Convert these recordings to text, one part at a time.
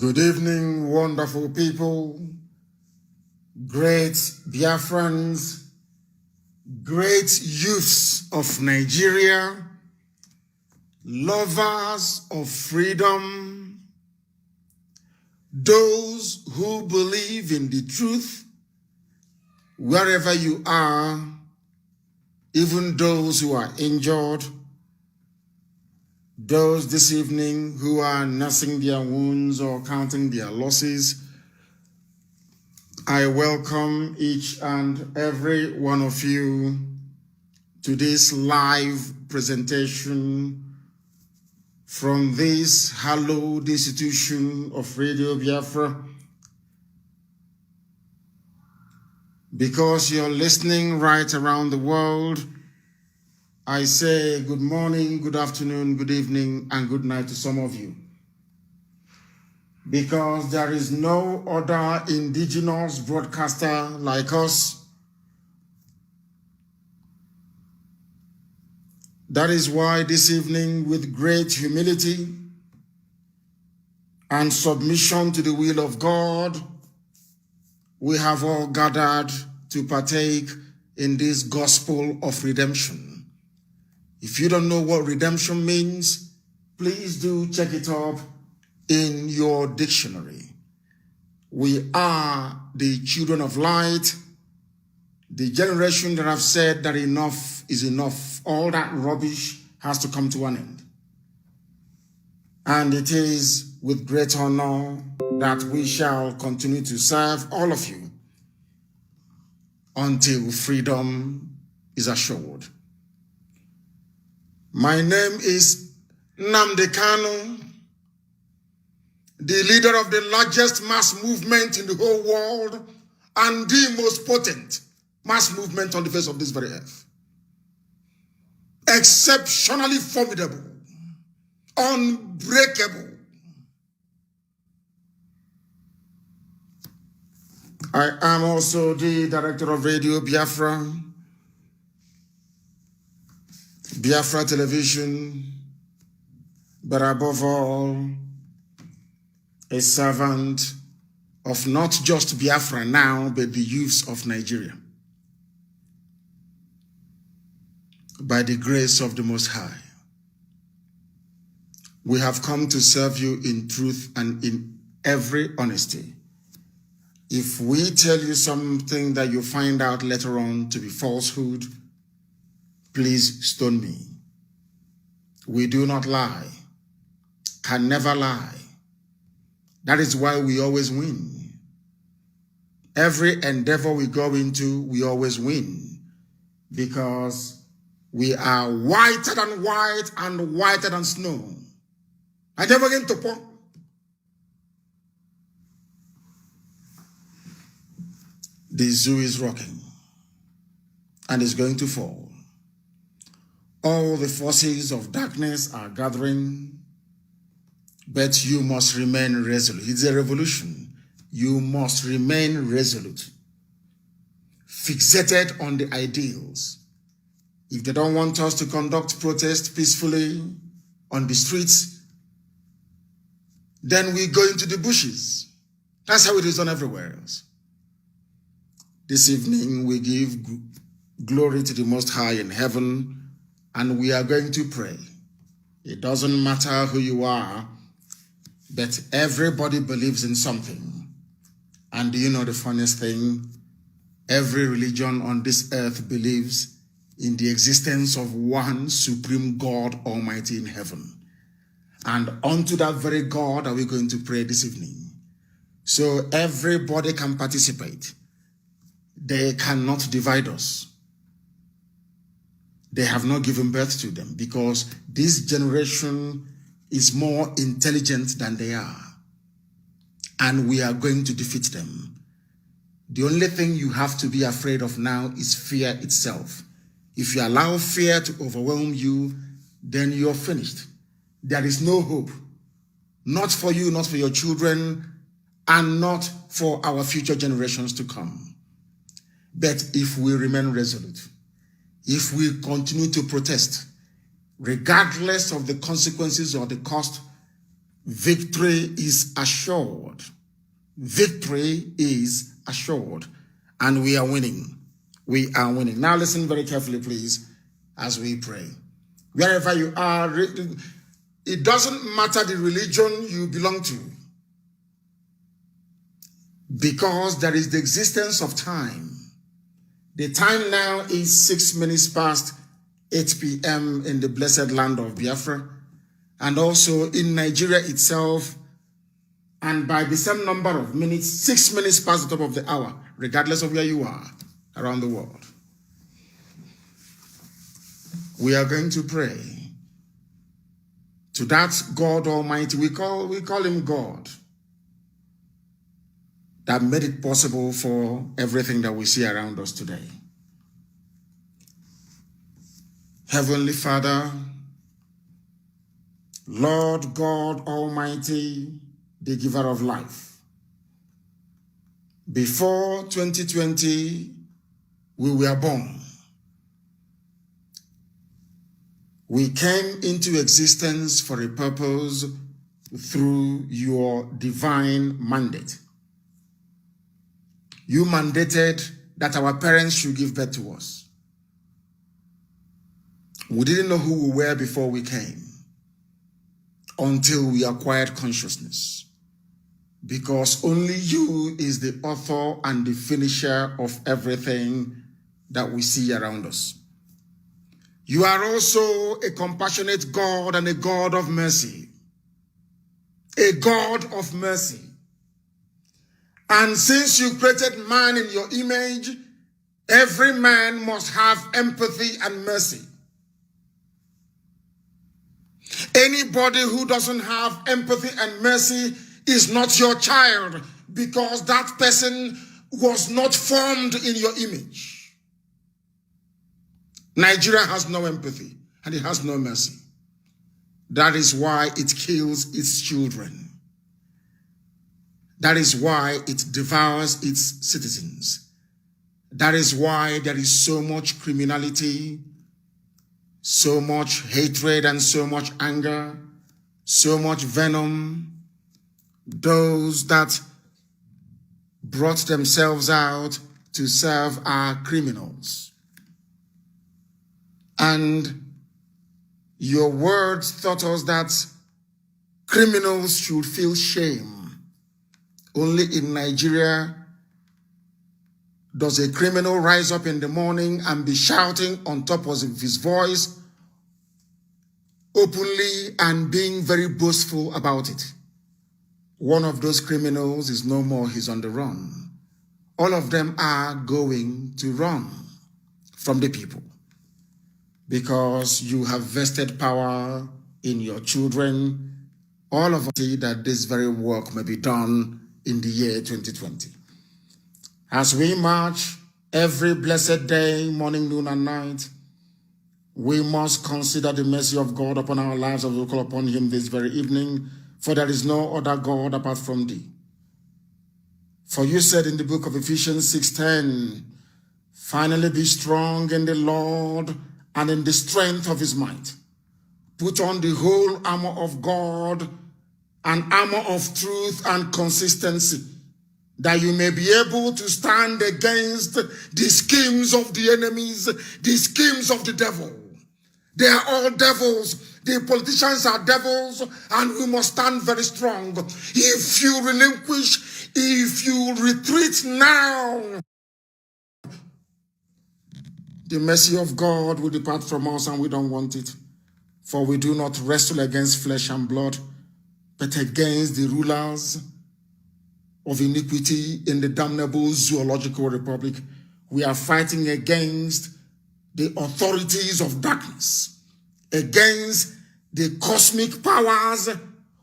Good evening, wonderful people, great Biafrans, great youths of Nigeria, lovers of freedom, those who believe in the truth, wherever you are, even those who are injured, those this evening who are nursing their wounds or counting their losses. I welcome each and every one of you to this live presentation from this hallowed institution of Radio Biafra. Because you're listening right around the world, I say good morning, good afternoon, good evening, and good night to some of you. Because there is no other indigenous broadcaster like us. That is why this evening, with great humility and submission to the will of God, we have all gathered to partake in this gospel of redemption. If you don't know what redemption means, please do check it up in your dictionary. We are the children of light, the generation that have said that enough is enough. All that rubbish has to come to an end. And it is with great honor that we shall continue to serve all of you until freedom is assured. My name is Nnamdi Kanu, the leader of the largest mass movement in the whole world and the most potent mass movement on the face of this very earth. Exceptionally formidable, unbreakable. I am also the director of Radio Biafra, Biafra Television, but above all, a servant of not just Biafra now, but the youths of Nigeria. By the grace of the Most High, we have come to serve you in truth and in every honesty. If we tell you something that you find out later on to be falsehood, please stone me. We do not lie, can never lie. That is why we always win. Every endeavor we go into, we always win. Because we are whiter than white and whiter than snow. I never get to pour. The zoo is rocking and is going to fall. All the forces of darkness are gathering, but you must remain resolute. It's a revolution. You must remain resolute, fixated on the ideals. If they don't want us to conduct protest peacefully on the streets, then we go into the bushes. That's how it is done everywhere else. This evening, we give glory to the Most High in heaven, and we are going to pray. It doesn't matter who you are, but everybody believes in something. And do you know the funniest thing? Every religion on this earth believes in the existence of one supreme God Almighty in heaven. And unto that very God are we going to pray this evening. So everybody can participate. They cannot divide us. They have not given birth to them because this generation is more intelligent than they are. And we are going to defeat them. The only thing you have to be afraid of now is fear itself. If you allow fear to overwhelm you, then you're finished. There is no hope. Not for you, not for your children, and not for our future generations to come. But if we remain resolute, if we continue to protest, regardless of the consequences or the cost, Victory is assured. Victory is assured. And we are winning. We are winning. Now listen very carefully, please, as we pray. Wherever you are, it doesn't matter the religion you belong to, because there is the existence of time. The time now is 6 minutes past 8 p.m. in the blessed land of Biafra, and also in Nigeria itself, and by the same number of minutes, 6 minutes past the top of the hour, regardless of where you are around the world. We are going to pray to that God Almighty. We call him God, that made it possible for everything that we see around us today. Heavenly Father, Lord God Almighty, the giver of life. Before 2020, we were born. We came into existence for a purpose through your divine mandate. You mandated that our parents should give birth to us. We didn't know who we were before we came, until we acquired consciousness. Because only you is the author and the finisher of everything that we see around us. You are also a compassionate God and a God of mercy. A God of mercy. And since you created man in your image, every man must have empathy and mercy. Anybody who doesn't have empathy and mercy is not your child, because that person was not formed in your image. Nigeria has no empathy and it has no mercy. That is why it kills its children. That is why it devours its citizens. That is why there is so much criminality, so much hatred and so much anger, so much venom. Those that brought themselves out to serve are criminals. And your words taught us that criminals should feel shame. Only in Nigeria does a criminal rise up in the morning and be shouting on top of his voice openly and being very boastful about it. One of those criminals is no more, he's on the run. All of them are going to run from the people, because you have vested power in your children. All of us see that this very work may be done in the year 2020. As we march every blessed day, morning, noon, and night, we must consider the mercy of God upon our lives as we call upon him this very evening, for there is no other God apart from thee. For you said in the book of Ephesians 6:10, finally be strong in the Lord and in the strength of his might. Put on the whole armor of God, an armor of truth and consistency, that you may be able to stand against the schemes of the enemies, the schemes of the devil. They are all devils. The politicians are devils, and we must stand very strong. If you relinquish, if you retreat now, the mercy of God will depart from us, and we don't want it. For we do not wrestle against flesh and blood, but against the rulers of iniquity in the damnable zoological republic. We are fighting against the authorities of darkness, against the cosmic powers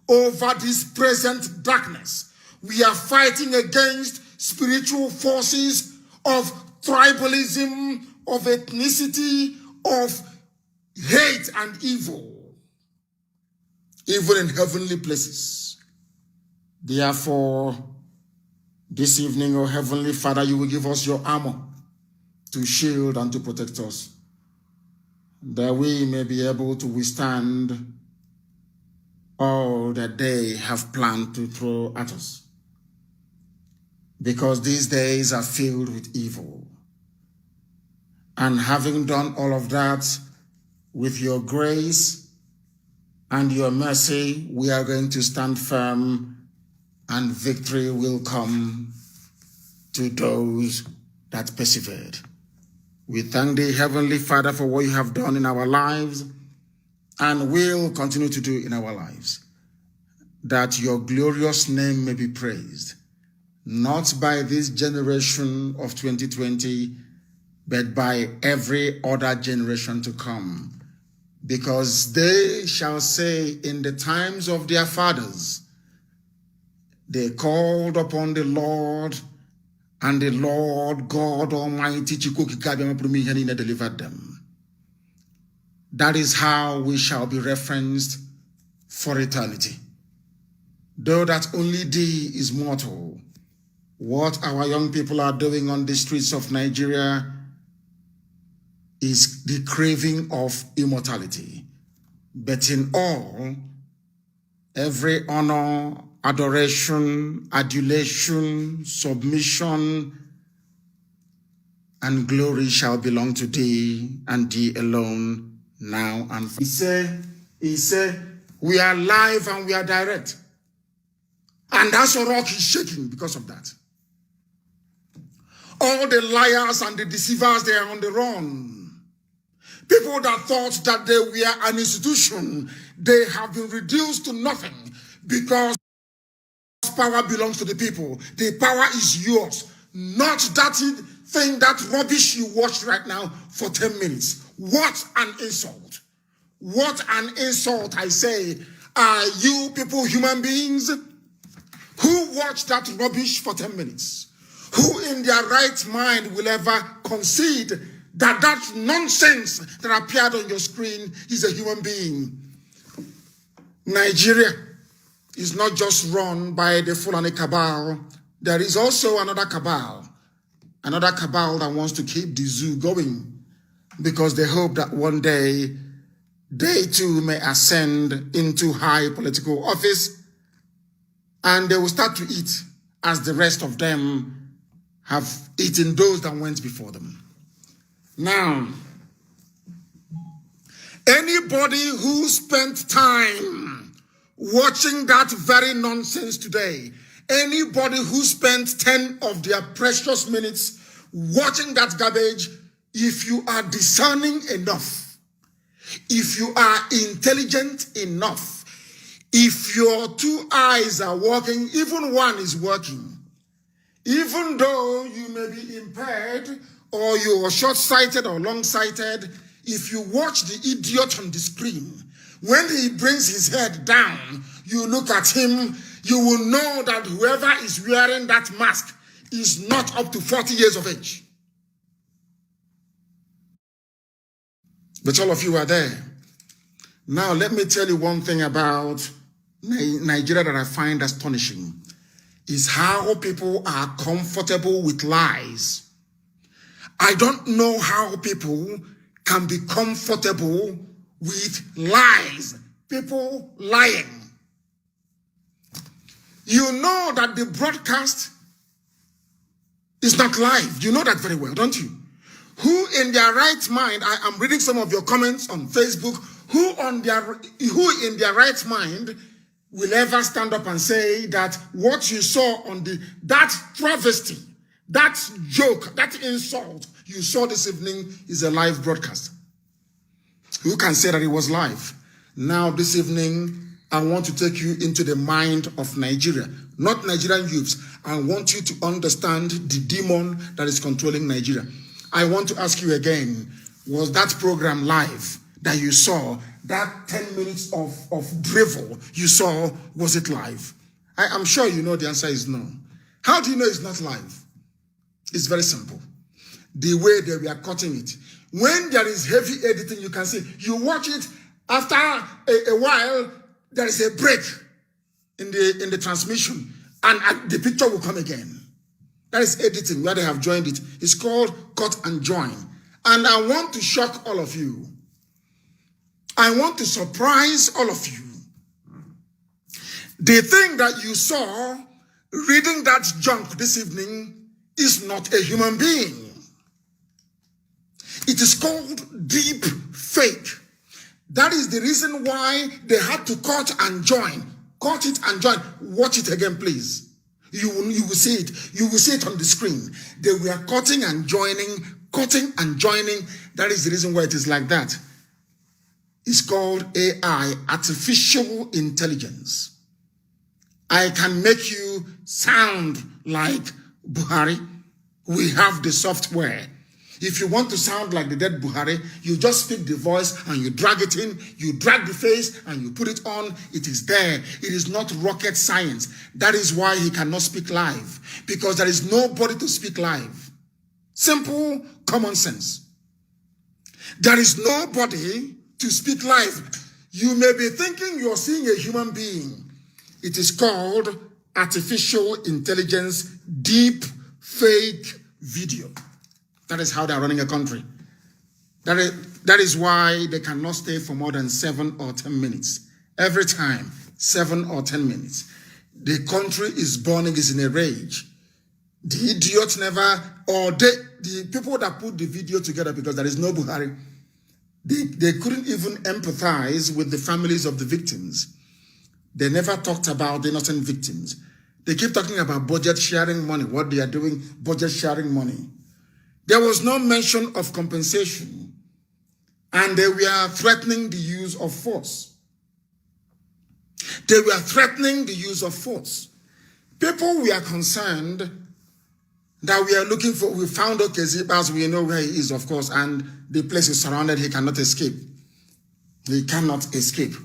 over this present darkness. We are fighting against spiritual forces of tribalism, of ethnicity, of hate and evil, even in heavenly places. Therefore, this evening, O Heavenly Father, you will give us your armor to shield and to protect us, that we may be able to withstand all that they have planned to throw at us. Because these days are filled with evil. And having done all of that, with your grace and your mercy, we are going to stand firm, and victory will come to those that persevered. We thank the Heavenly Father for what you have done in our lives and will continue to do in our lives, that your glorious name may be praised, not by this generation of 2020, but by every other generation to come. Because they shall say in the times of their fathers, they called upon the Lord, and the Lord God Almighty delivered them. That is how we shall be referenced for eternity. Though that only thee is mortal, what our young people are doing on the streets of Nigeria is the craving of immortality. But in all, every honor, adoration, adulation, submission, and glory shall belong to thee and thee alone, now and forever. He said, we are live and we are direct. And that's a rock is shaking because of that. All the liars and the deceivers, they are on the run. People that thought that they were an institution, they have been reduced to nothing because power belongs to the people. The power is yours, not that thing, that rubbish you watched right now for 10 minutes. What an insult. What an insult, I say. Are you people human beings? Who watched that rubbish for 10 minutes? Who in their right mind will ever concede that that nonsense that appeared on your screen is a human being? Nigeria is not just run by the Fulani cabal. There is also another cabal that wants to keep the zoo going, because they hope that one day they too may ascend into high political office, and they will start to eat as the rest of them have eaten those that went before them. Now, anybody who spent time watching that very nonsense today, anybody who spent 10 of their precious minutes watching that garbage, if you are discerning enough, if you are intelligent enough, if your two eyes are working, even one is working, even though you may be impaired or you are short-sighted or long-sighted, if you watch the idiot on the screen, when he brings his head down, you look at him, you will know that whoever is wearing that mask is not up to 40 years of age. But all of you are there. Now, let me tell you one thing about Nigeria that I find astonishing, is how people are comfortable with lies. I don't know how people can be comfortable with lies. People lying. You know that the broadcast is not live. You know that very well, don't you? Who in their right mind, I am reading some of your comments on Facebook, who in their right mind will ever stand up and say that what you saw on that travesty, that joke, that insult you saw this evening is a live broadcast? Who can say that it was live? Now this evening, I want to take you into the mind of Nigeria, not Nigerian youths. I want you to understand the demon that is controlling Nigeria. I want to ask you again, was that program live that you saw, that 10 minutes of drivel you saw, was it live? I'm sure you know the answer is no. How do you know it's not live? It's very simple. The way that we are cutting it. When there is heavy editing, you can see, you watch it, after a while, there is a break in the transmission, and the picture will come again. That is editing, where they have joined it. It's called cut and join. And I want to shock all of you. I want to surprise all of you. The thing that you saw reading that junk this evening is not a human being. It is called deep fake. That is the reason why they had to cut and join. Cut it and join. Watch it again, please. You will see it. You will see it on the screen. They were cutting and joining, cutting and joining. That is the reason why it is like that. It's called AI, artificial intelligence. I can make you sound like Buhari. We have the software. If you want to sound like the dead Buhari, you just speak the voice and you drag it in, you drag the face and you put it on. It is there. It is not rocket science. That is why he cannot speak live, because there is nobody to speak live. Simple common sense. There is nobody to speak live. You may be thinking you're seeing a human being. It is called artificial intelligence, deep fake video. That is how they're running a country. That is why they cannot stay for more than 7 or 10 minutes. Every time, 7 or 10 minutes. The country is burning, is in a rage. The idiots never, or the people that put the video together, because there is no Buhari, they couldn't even empathize with the families of the victims. They never talked about the innocent victims. They keep talking about budget sharing money, what they are doing, budget sharing money. There was no mention of compensation, and they were threatening the use of force. They were threatening the use of force. People were concerned that we are looking for, we found Okezipas, we know where he is, of course, and the place is surrounded, he cannot escape. He cannot escape.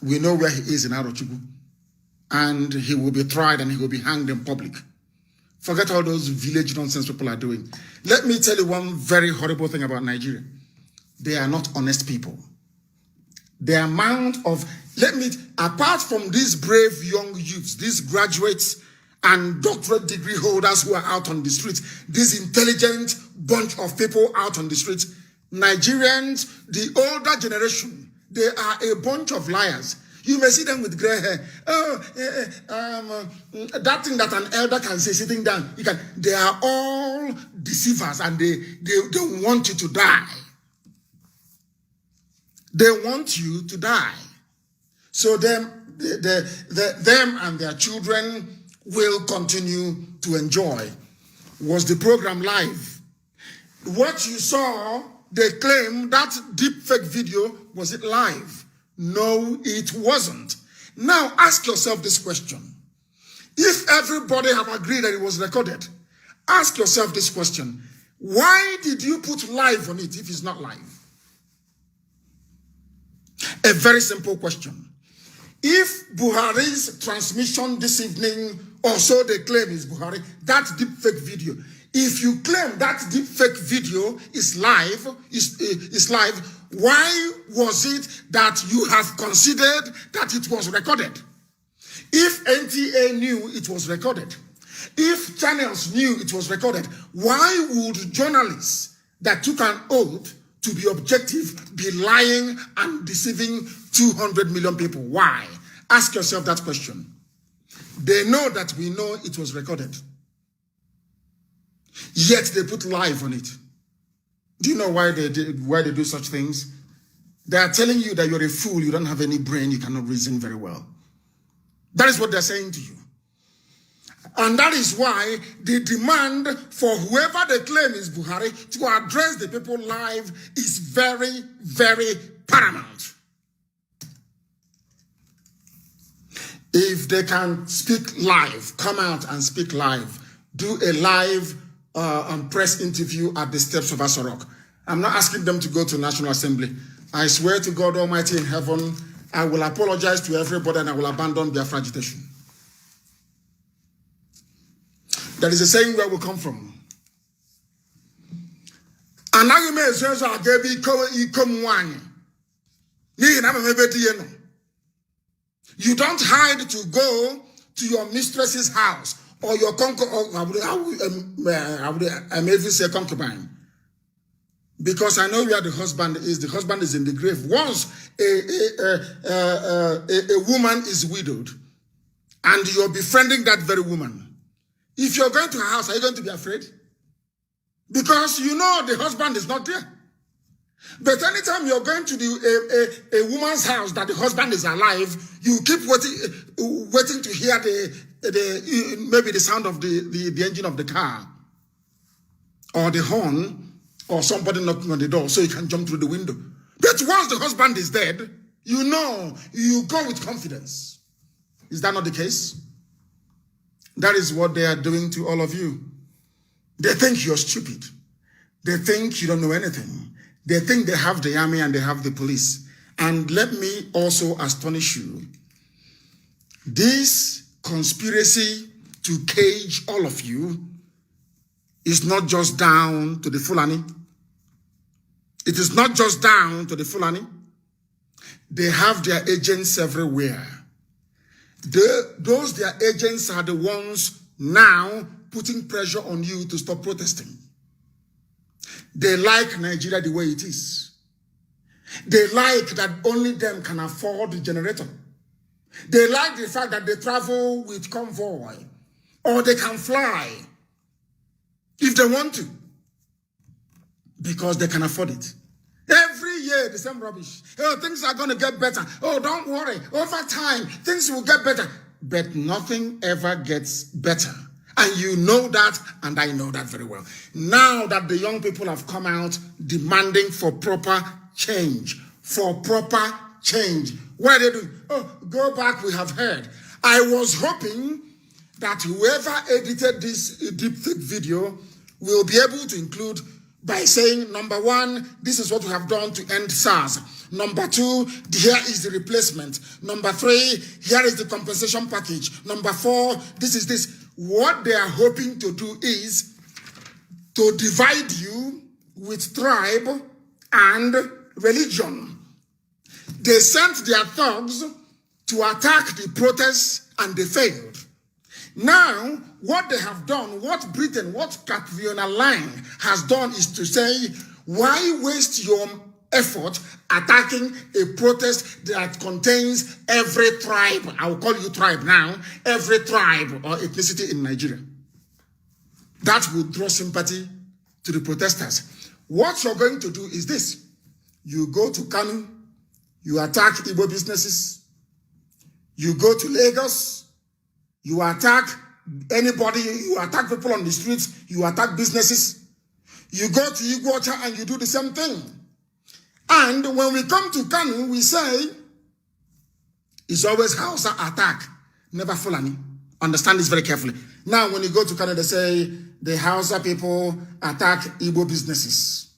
We know where he is in Arochukwu, and he will be tried and he will be hanged in public. Forget all those village nonsense people are doing. Let me tell you one very horrible thing about Nigeria. They are not honest people. The amount of, apart from these brave young youths, these graduates and doctorate degree holders who are out on the streets, this intelligent bunch of people out on the streets, Nigerians, the older generation, they are a bunch of liars. You may see them with gray hair. That thing that an elder can say sitting down, they are all deceivers, and they want you to die. They want you to die. So them and their children will continue to enjoy. Was the program live? What you saw, they claim that deep fake video, was it live? No, it wasn't. Now, ask yourself this question. If everybody have agreed that it was recorded, ask yourself this question. Why did you put live on it if it's not live? A very simple question. If Buhari's transmission this evening, or so they claim is Buhari, that deep fake video, if you claim that deep fake video is live, why was it that you have considered that it was recorded? If NTA knew it was recorded, if channels knew it was recorded, why would journalists that took an oath to be objective be lying and deceiving 200 million people? Why? Ask yourself that question. They know that we know it was recorded. Yet they put live on it. Do you know why they do such things? They are telling you that you're a fool, you don't have any brain, you cannot reason very well. That is what they're saying to you. And that is why the demand for whoever they claim is Buhari to address the people live is very, very paramount. If they can speak live, come out and speak live, do a live press interview at the steps of Asorok. I'm not asking them to go to National Assembly. I swear to God Almighty in heaven, I will apologize to everybody and I will abandon Biafra agitation. There is a saying where we come from. You don't hide to go to your mistress's house or your I may even say concubine. Because I know where the husband is. The husband is in the grave. Once a woman is widowed, and you're befriending that very woman, if you're going to her house, are you going to be afraid? Because you know the husband is not there. But anytime you're going to a woman's house that the husband is alive, you keep waiting to hear maybe the sound of the engine of the car, or the horn, or somebody knocking on the door so you can jump through the window. But once the husband is dead, you know, you go with confidence. Is that not the case? That is what they are doing to all of you. They think you're stupid. They think you don't know anything. They think they have the army and they have the police. And let me also astonish you. This conspiracy to cage all of you is not just down to the Fulani. It is not just down to the Fulani. They have their agents everywhere. Their agents are the ones now putting pressure on you to stop protesting. They like Nigeria the way it is. They like that only them can afford the generator. They like the fact that they travel with convoy, or they can fly if they want to, because they can afford it. Every year, the same rubbish. Oh, things are going to get better. Oh, don't worry. Over time, things will get better. But nothing ever gets better. And you know that, and I know that very well. Now that the young people have come out demanding for proper change. For proper change. What are they doing? Oh, go back, we have heard. I was hoping that whoever edited this deepfake video will be able to include by saying, number one, this is what we have done to end SARS. Number two, here is the replacement. Number three, here is the compensation package. Number four, this is this. What they are hoping to do is to divide you with tribe and religion. They sent their thugs to attack the protests and they failed. Now, what they have done, what Britain, what Catriona Lang has done is to say, why waste your effort attacking a protest that contains every tribe, I will call you tribe now, every tribe or ethnicity in Nigeria. That will draw sympathy to the protesters. What you're going to do is this. You go to Kanu, you attack Igbo businesses, you go to Lagos, you attack anybody, you attack people on the streets, you attack businesses. You go to Iguacha and you do the same thing. And when we come to Kanu, we say, it's always Hausa attack, never Fulani. Understand this very carefully. Now, when you go to Kanu, they say, the Hausa people attack Igbo businesses.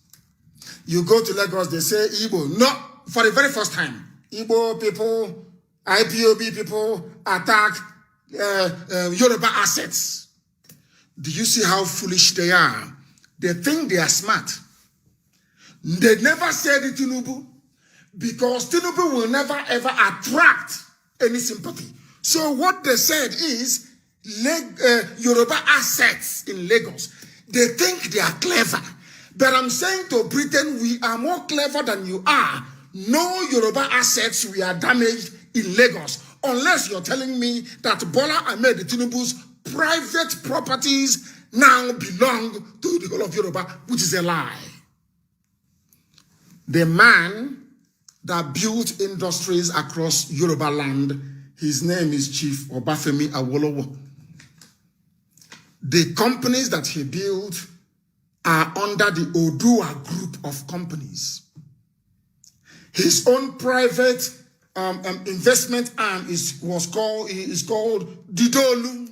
You go to Lagos, they say Igbo. No, for the very first time, Igbo people, IPOB people attack Yoruba assets. Do you see how foolish they are? They think they are smart. They never said it Tinubu, because Tinubu will never ever attract any sympathy. So what they said is Yoruba assets in Lagos. They think they are clever. But I'm saying to Britain, we are more clever than you are. No Yoruba assets were damaged in Lagos, unless you're telling me that Bola Ahmed Tinubu's private properties now belong to the whole of Yoruba, which is a lie. The man that built industries across Yoruba land, his name is Chief Obafemi Awolowo. The companies that he built are under the Odua group of companies. His own private investment arm is called Didolu.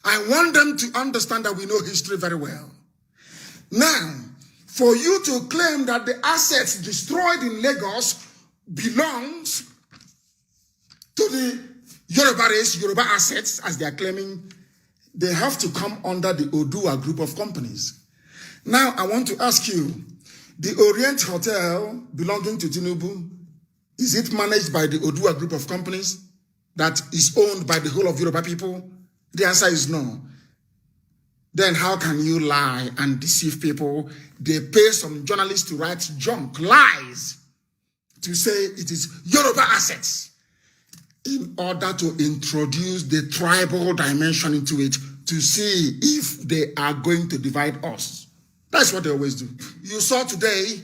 I want them to understand that we know history very well. Now, for you to claim that the assets destroyed in Lagos belongs to the Yoruba race, Yoruba assets, as they are claiming, they have to come under the Odua group of companies. Now, I want to ask you, the Orient Hotel belonging to Tinubu, is it managed by the Odua group of companies that is owned by the whole of Yoruba people? The answer is no. Then how can you lie and deceive people? They pay some journalists to write junk, lies, to say it is Yoruba assets. in order to introduce the tribal dimension into it to see if they are going to divide us. That's what they always do. You saw today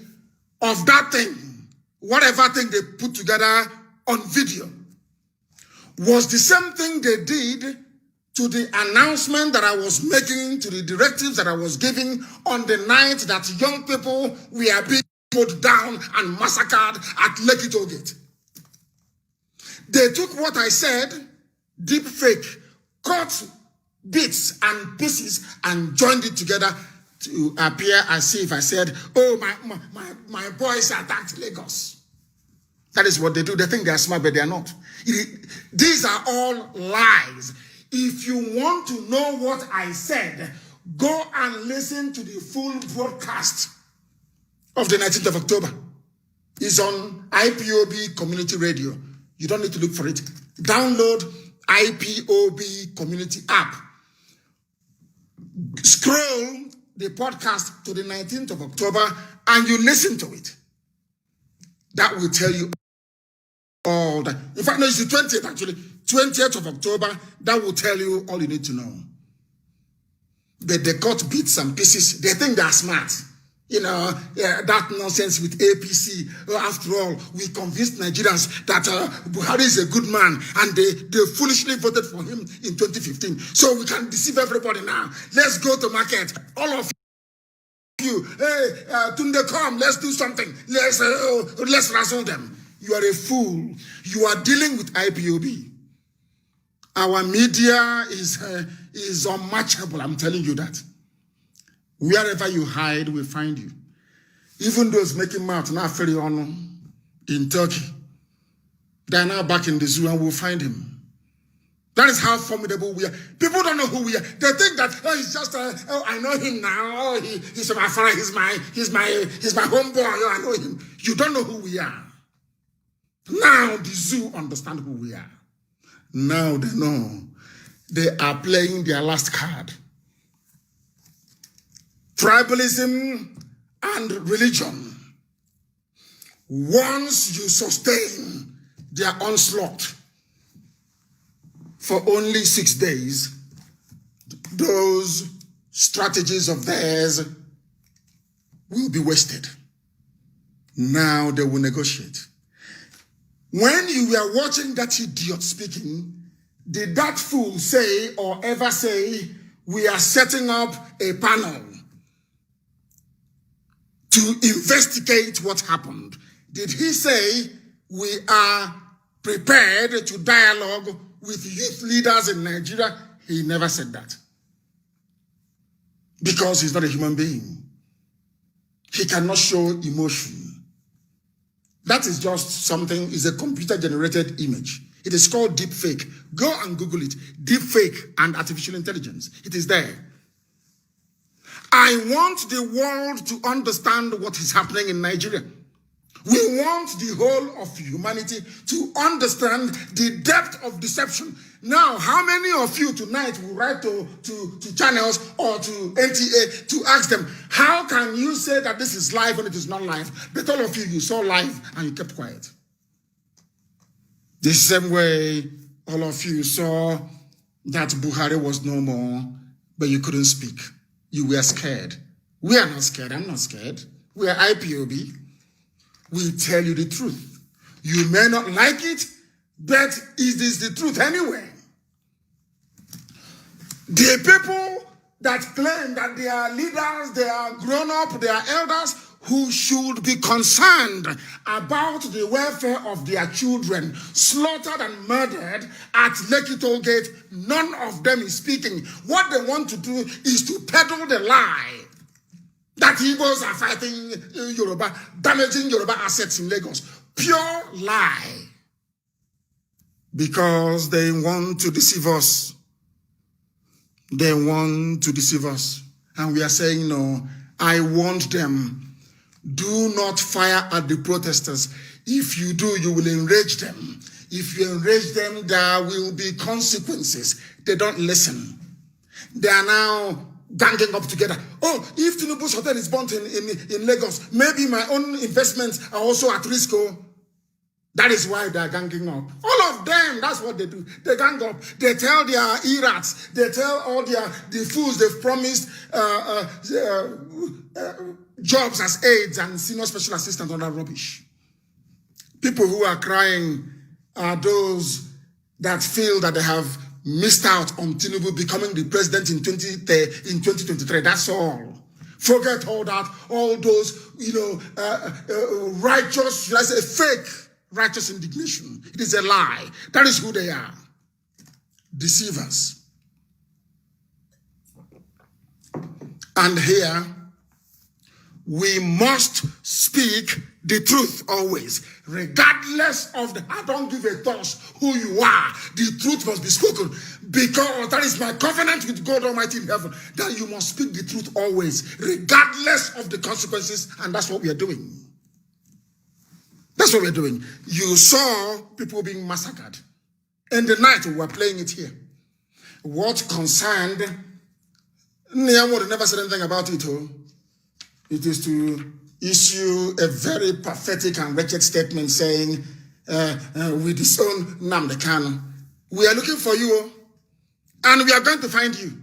of that thing, whatever thing they put together on video, was the same thing they did to the announcement that I was making, to the directives that I was giving on the night that young people were being put down and massacred at Lekki Tollgate. They took what I said, deep fake, cut bits and pieces and joined it together to appear as if I said, oh, my boys attacked Lagos. That is what they do. They think they are smart, but they are not. These are all lies. If you want to know what I said, go and listen to the full broadcast of the 19th of October. It's on IPOB Community Radio. You don't need to look for it. Download IPOB Community app. Scroll the podcast to the 19th of October and you listen to it. That will tell you all that. In fact, no, it's the 20th actually. 20th of October, that will tell you all you need to know. But they cut bits and pieces. They think they are smart. You know, that nonsense with APC. After all, we convinced Nigerians that Buhari is a good man and they foolishly voted for him in 2015. So we can deceive everybody now. Let's go to market. All of you, hey, Tunde, come, let's do something. Let's razzle them. You are a fool. You are dealing with IPOB. Our media is unmatchable, I'm telling you that. Wherever you hide, we find you. Even those making mouth now ferry on in Turkey, they are now back in the zoo and we'll find him. That is how formidable we are. People don't know who we are. They think that he's just I know him now. Oh, he's my friend. He's my homeboy. Oh, I know him. You don't know who we are. Now the zoo understand who we are. Now they know. They are playing their last card. Tribalism and religion. Once you sustain their onslaught for only 6 days, those strategies of theirs will be wasted. Now they will negotiate. When you were watching that idiot speaking, did that fool say or ever say, we are setting up a panel to investigate what happened? Did he say we are prepared to dialogue with youth leaders in Nigeria? He never said that. Because he's not a human being. He cannot show emotion. That is just something, is a computer-generated image. It is called deep fake. Go and Google it. Deep fake and artificial intelligence. It is there. I want the world to understand what is happening in Nigeria. We want the whole of humanity to understand the depth of deception. Now, how many of you tonight will write to channels or to NTA to ask them, how can you say that this is live when it is not live? But all of you saw live and you kept quiet. The same way all of you saw that Buhari was no more, but you couldn't speak. You were scared. We are not scared. I'm not scared. We are IPOB. We tell you the truth. You may not like it, but it is the truth anyway. The people that claim that they are leaders, they are grown up, they are elders, who should be concerned about the welfare of their children, slaughtered and murdered at Lekki Tollgate, none of them is speaking. What they want to do is to peddle the lie that Igbos are fighting Yoruba, damaging Yoruba assets in Lagos. Pure lie. Because they want to deceive us. They want to deceive us. And we are saying, no, I want them. Do not fire at the protesters. If you do, you will enrage them. If you enrage them, there will be consequences. They don't listen. They are now ganging up together. Oh, if Tinubu's hotel is burnt in Lagos, maybe my own investments are also at risk. Oh. That is why they are ganging up. All of them, that's what they do. They gang up. They tell their irats. They tell all the fools they've promised jobs as aides and senior special assistants on that rubbish. People who are crying are those that feel that they have missed out on Tinubu becoming the president in 2023. That's all. Forget all that, all those, righteous, should I say, fake righteous indignation. It is a lie. That is who they are. Deceivers. And here, we must speak the truth always, regardless of I don't give a toss who you are. The truth must be spoken, because that is my covenant with God Almighty in heaven, that you must speak the truth always, regardless of the consequences, and that's what we are doing. That's what we're doing. You saw people being massacred. In the night, we were playing it here. What concerned, Niamor never said anything about it. It is to issue a very pathetic and wretched statement saying, we disown Nnamdi Kanu. We are looking for you, and we are going to find you.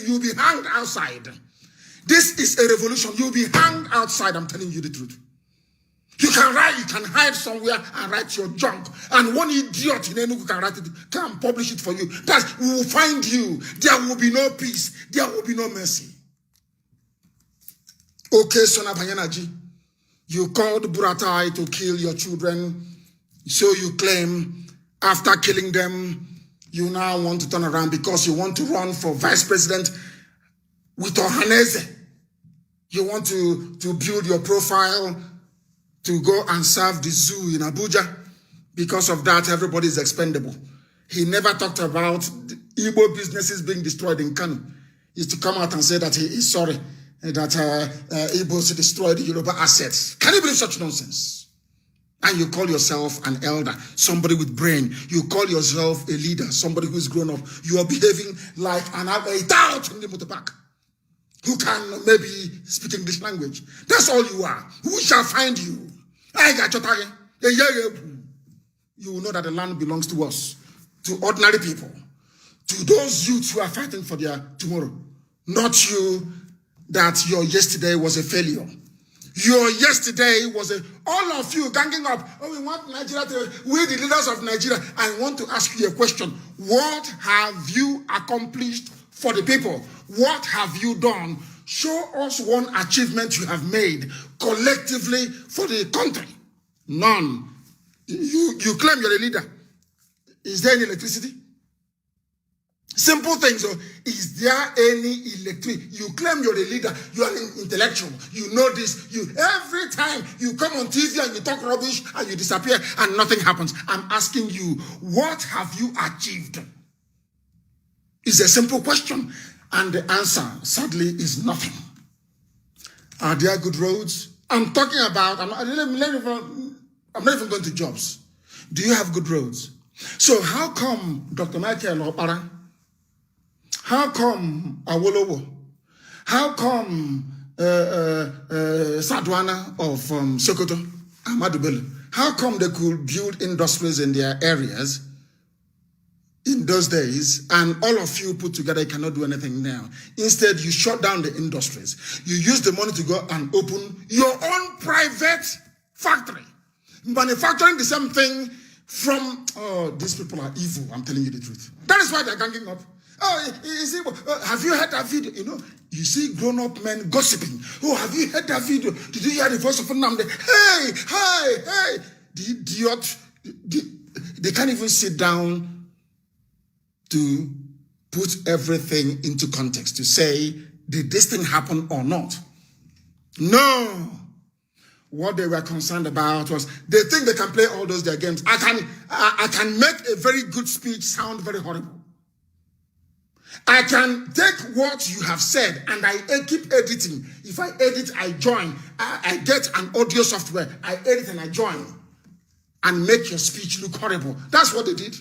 You'll be hanged outside. This is a revolution. You'll be hanged outside. I'm telling you the truth. You can hide somewhere and write your junk. And one idiot in Enugu can write it, can publish it for you. We will find you. There will be no peace. There will be no mercy. Okay, Sona Banyanaji, you called Buratai to kill your children. So you claim after killing them, you now want to turn around because you want to run for vice president with Ohaneze. You want to build your profile to go and serve the zoo in Abuja. Because of that, everybody is expendable. He never talked about the Igbo businesses being destroyed in Kanu. He used to come out and say that he is sorry that Igbos destroyed the Yoruba assets. Can you believe such nonsense? And you call yourself an elder, somebody with brain. You call yourself a leader, somebody who is grown up. You are behaving like an adult in the motorbike who can maybe speak English language. That's all you are. Who shall find you? I got your target. You will know that the land belongs to us, to ordinary people, to those youths who are fighting for their tomorrow. Not you, that your yesterday was a failure. Your yesterday was all of you ganging up. Oh, we want Nigeria we the leaders of Nigeria. I want to ask you a question. What have you accomplished for the people? What have you done? Show us one achievement you have made collectively for the country. None. You claim you're a leader. Is there any electricity? Simple things. So, is there any electricity? You claim you're a leader. You are an intellectual. You know this. Every time you come on TV and you talk rubbish and you disappear and nothing happens. I'm asking you, what have you achieved? It's a simple question. And the answer, sadly, is nothing. Are there good roads? I'm talking about, I'm not even going to jobs. Do you have good roads? So how come Dr. Michael Opara? How come Awolowo? How come Sadwana of Sokoto, Ahmadu Bello? How come they could build industries in their areas in those days, and all of you put together, you cannot do anything now? Instead, you shut down the industries. You use the money to go and open your own private factory, manufacturing the same thing from, these people are evil, I'm telling you the truth. That is why they're ganging up. Have you heard that video? You see grown-up men gossiping. Oh, have you heard that video? Did you hear the voice of Nnamdi? Hey! The idiot, they can't even sit down to put everything into context, to say, did this thing happen or not? No. What they were concerned about was, they think they can play all those their games. I can make a very good speech sound very horrible. I can take what you have said and I keep editing. If I edit, I join. I get an audio software. I edit and I join. And make your speech look horrible. That's what they did.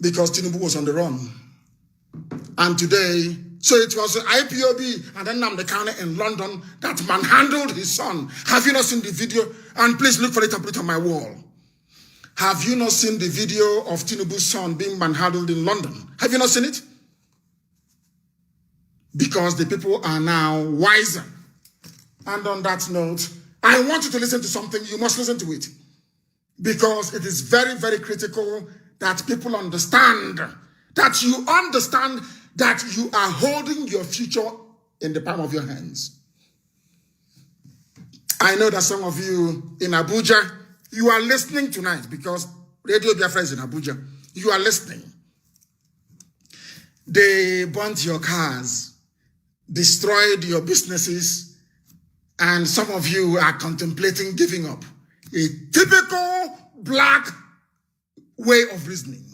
Because Tinubu was on the run. And today, So it was the IPOB and then Nnamdi Kanu in London that manhandled his son. Have you not seen the video? And please look for it and put it on my wall. Have you not seen the video of Tinubu's son being manhandled in London? Have you not seen it? Because the people are now wiser. And on that note, I want you to listen to something. You must listen to it. Because it is very, very critical that people understand, that you understand that you are holding your future in the palm of your hands. I know that some of you in Abuja, you are listening tonight because Radio Biafra is in Abuja. You are listening. They burnt your cars, destroyed your businesses, and some of you are contemplating giving up. A typical black way of reasoning.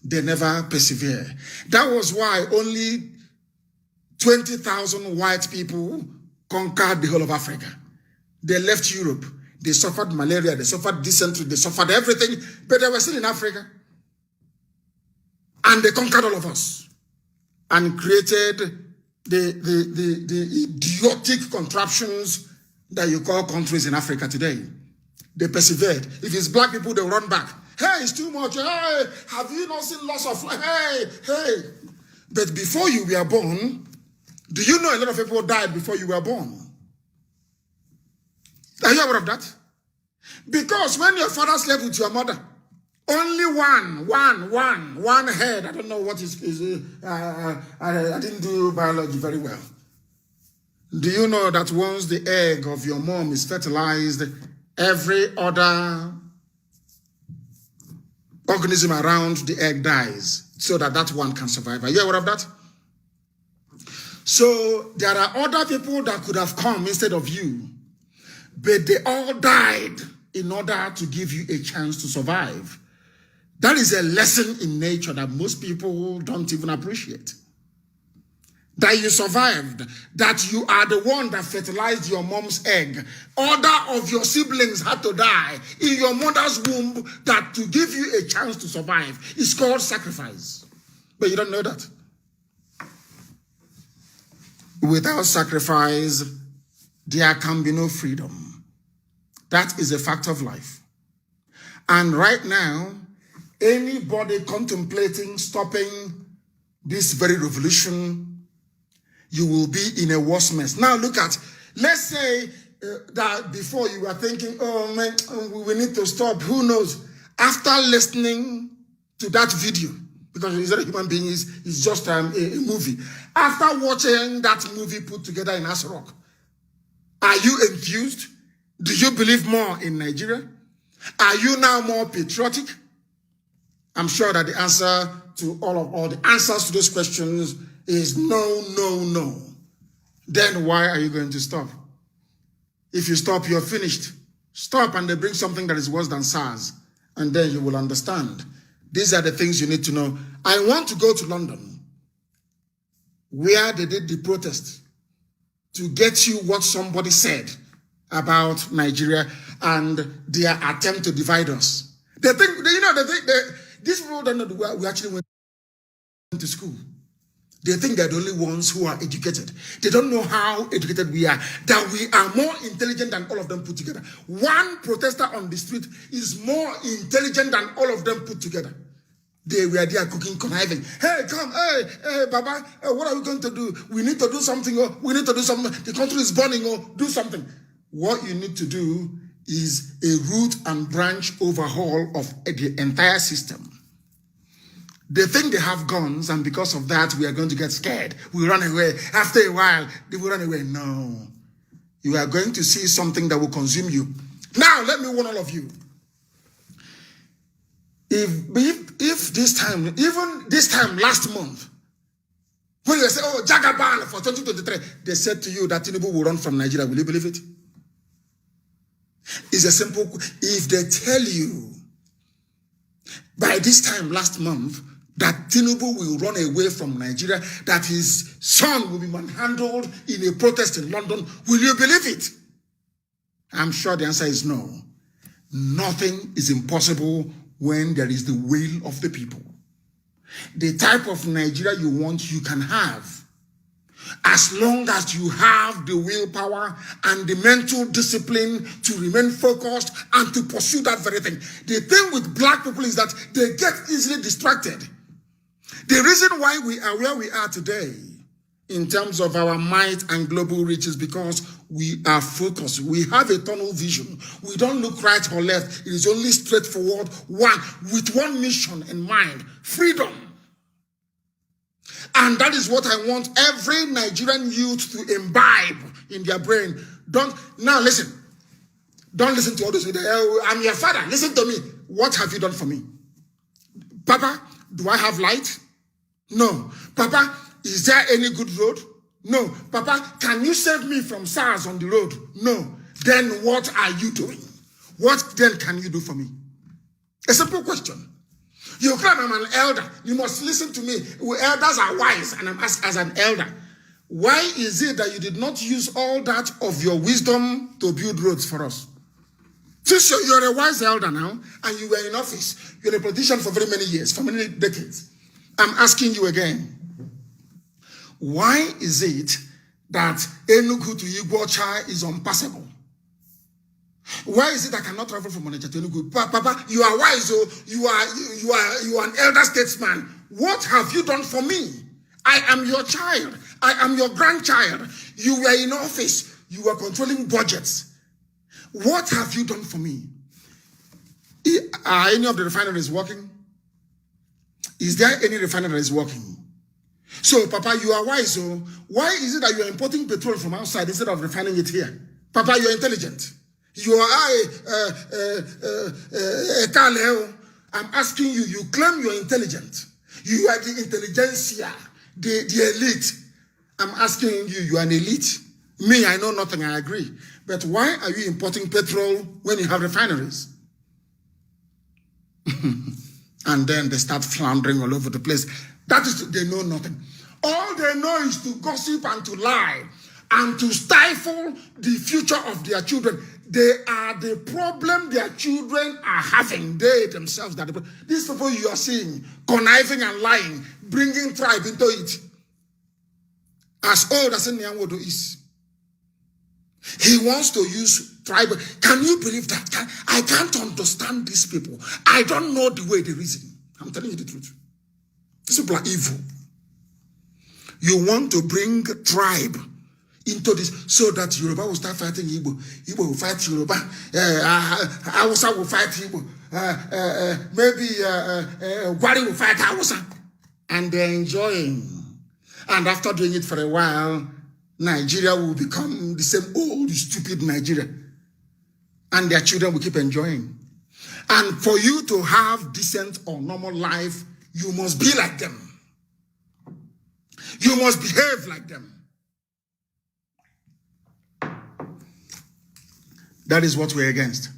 They never persevere. That was why only 20,000 white people conquered the whole of Africa. They left Europe. They suffered malaria, they suffered dysentery, they suffered everything, but they were still in Africa. And they conquered all of us and created the idiotic contraptions that you call countries in Africa today. They persevered. If it's black people, they run back. Hey, it's too much. Hey, have you not seen loss of life? Hey. But before you were born, do you know a lot of people died before you were born? Are you aware of that? Because when your father slept with your mother, only one head. I don't know what is I didn't do biology very well. Do you know that once the egg of your mom is fertilized, every other organism around the egg dies so that that one can survive? Are you aware of that? So there are other people that could have come instead of you, but they all died in order to give you a chance to survive. That is a lesson in nature that most people don't even appreciate. That you survived, that you are the one that fertilized your mom's egg. Other of your siblings had to die in your mother's womb, that to give you a chance to survive is called sacrifice. But you don't know that. Without sacrifice, there can be no freedom. That is a fact of life. And right now, anybody contemplating stopping this very revolution, you will be in a worse mess. Now look at, let's say that before you were thinking, oh man, we need to stop. Who knows? After listening to that video, because he's not a human being, it's just a movie. After watching that movie put together in Asrock, are you enthused? Do you believe more in Nigeria? Are you now more patriotic? I'm sure that the answer to all the answers to those questions is no. Then why are you going to stop? If you stop, you're finished. Stop and they bring something that is worse than SARS, and then you will understand. These are the things you need to know. I want to go to London, where they did the protest, to get you what somebody said about Nigeria and their attempt to divide us. They think, these people don't know we actually went to school. They think they're the only ones who are educated. They don't know how educated we are, that we are more intelligent than all of them put together. One protester on the street is more intelligent than all of them put together. They were there cooking, conniving. Hey, come, hey, Baba, what are we going to do? We need to do something, or we need to do something. The country is burning, or do something. What you need to do is a root and branch overhaul of the entire system. They think they have guns, and because of that, we are going to get scared. We run away. After a while, they will run away. No. You are going to see something that will consume you. Now, let me warn all of you. If this time, even this time last month, when you say, oh, Jagaban for 2023, they said to you that Tinubu will run from Nigeria, will you believe it? It's a simple, if they tell you by this time last month that Tinubu will run away from Nigeria, that his son will be manhandled in a protest in London, will you believe it? I'm sure the answer is no. Nothing is impossible when there is the will of the people. The type of Nigeria you want, you can have. As long as you have the willpower and the mental discipline to remain focused and to pursue that very thing. The thing with black people is that they get easily distracted. The reason why we are where we are today in terms of our might and global reach is because we are focused. We have a tunnel vision. We don't look right or left. It is only straightforward, one, with one mission in mind: freedom. And that is what I want every Nigerian youth to imbibe in their brain. Now listen. Don't listen to all those. I'm your father. Listen to me. What have you done for me? Papa, do I have light? No. Papa, is there any good road? No. Papa, can you save me from SARS on the road? No. Then what are you doing? What then can you do for me? A simple question. You claim I'm an elder. You must listen to me. Elders are wise, and I'm asked as an elder. Why is it that you did not use all that of your wisdom to build roads for us? Since you're a wise elder now, and you were in office, you're a politician for very many years, for many decades. I'm asking you again. Why is it that Enugu to Iguacha is unpassable? Why is it I cannot travel from Onitsha to Enugu? Papa, you are wise, oh, you are an elder statesman. What have you done for me? I am your child. I am your grandchild. You were in office. You were controlling budgets. What have you done for me? Are any of the refineries working? Is there any refinery that is working? So, Papa, you are wise, so why is it that you are importing petrol from outside instead of refining it here? Papa, you are intelligent. You are a Kaleo. I'm asking you, you claim you're intelligent. You are the intelligentsia, the elite. I'm asking you, you are an elite. Me, I know nothing, I agree. But why are you importing petrol when you have refineries? And then they start floundering all over the place. That is, they know nothing. All they know is to gossip and to lie and to stifle the future of their children. They are the problem their children are having. They themselves are the problem. These people you are seeing, conniving and lying, bringing tribe into it. As old as Nyanwodo is. He wants to use tribe. Can you believe that? I can't understand these people. I don't know the way they reason. I'm telling you the truth. These people are evil. You want to bring tribe into this so that Yoruba will start fighting Igbo. Igbo will fight Yoruba. Hausa will fight Igbo. Maybe Gwari will fight Hausa. And they're enjoying. And after doing it for a while, Nigeria will become the same old, stupid Nigeria. And their children will keep enjoying. And for you to have decent or normal life, you must be like them. You must behave like them. That is what we're against.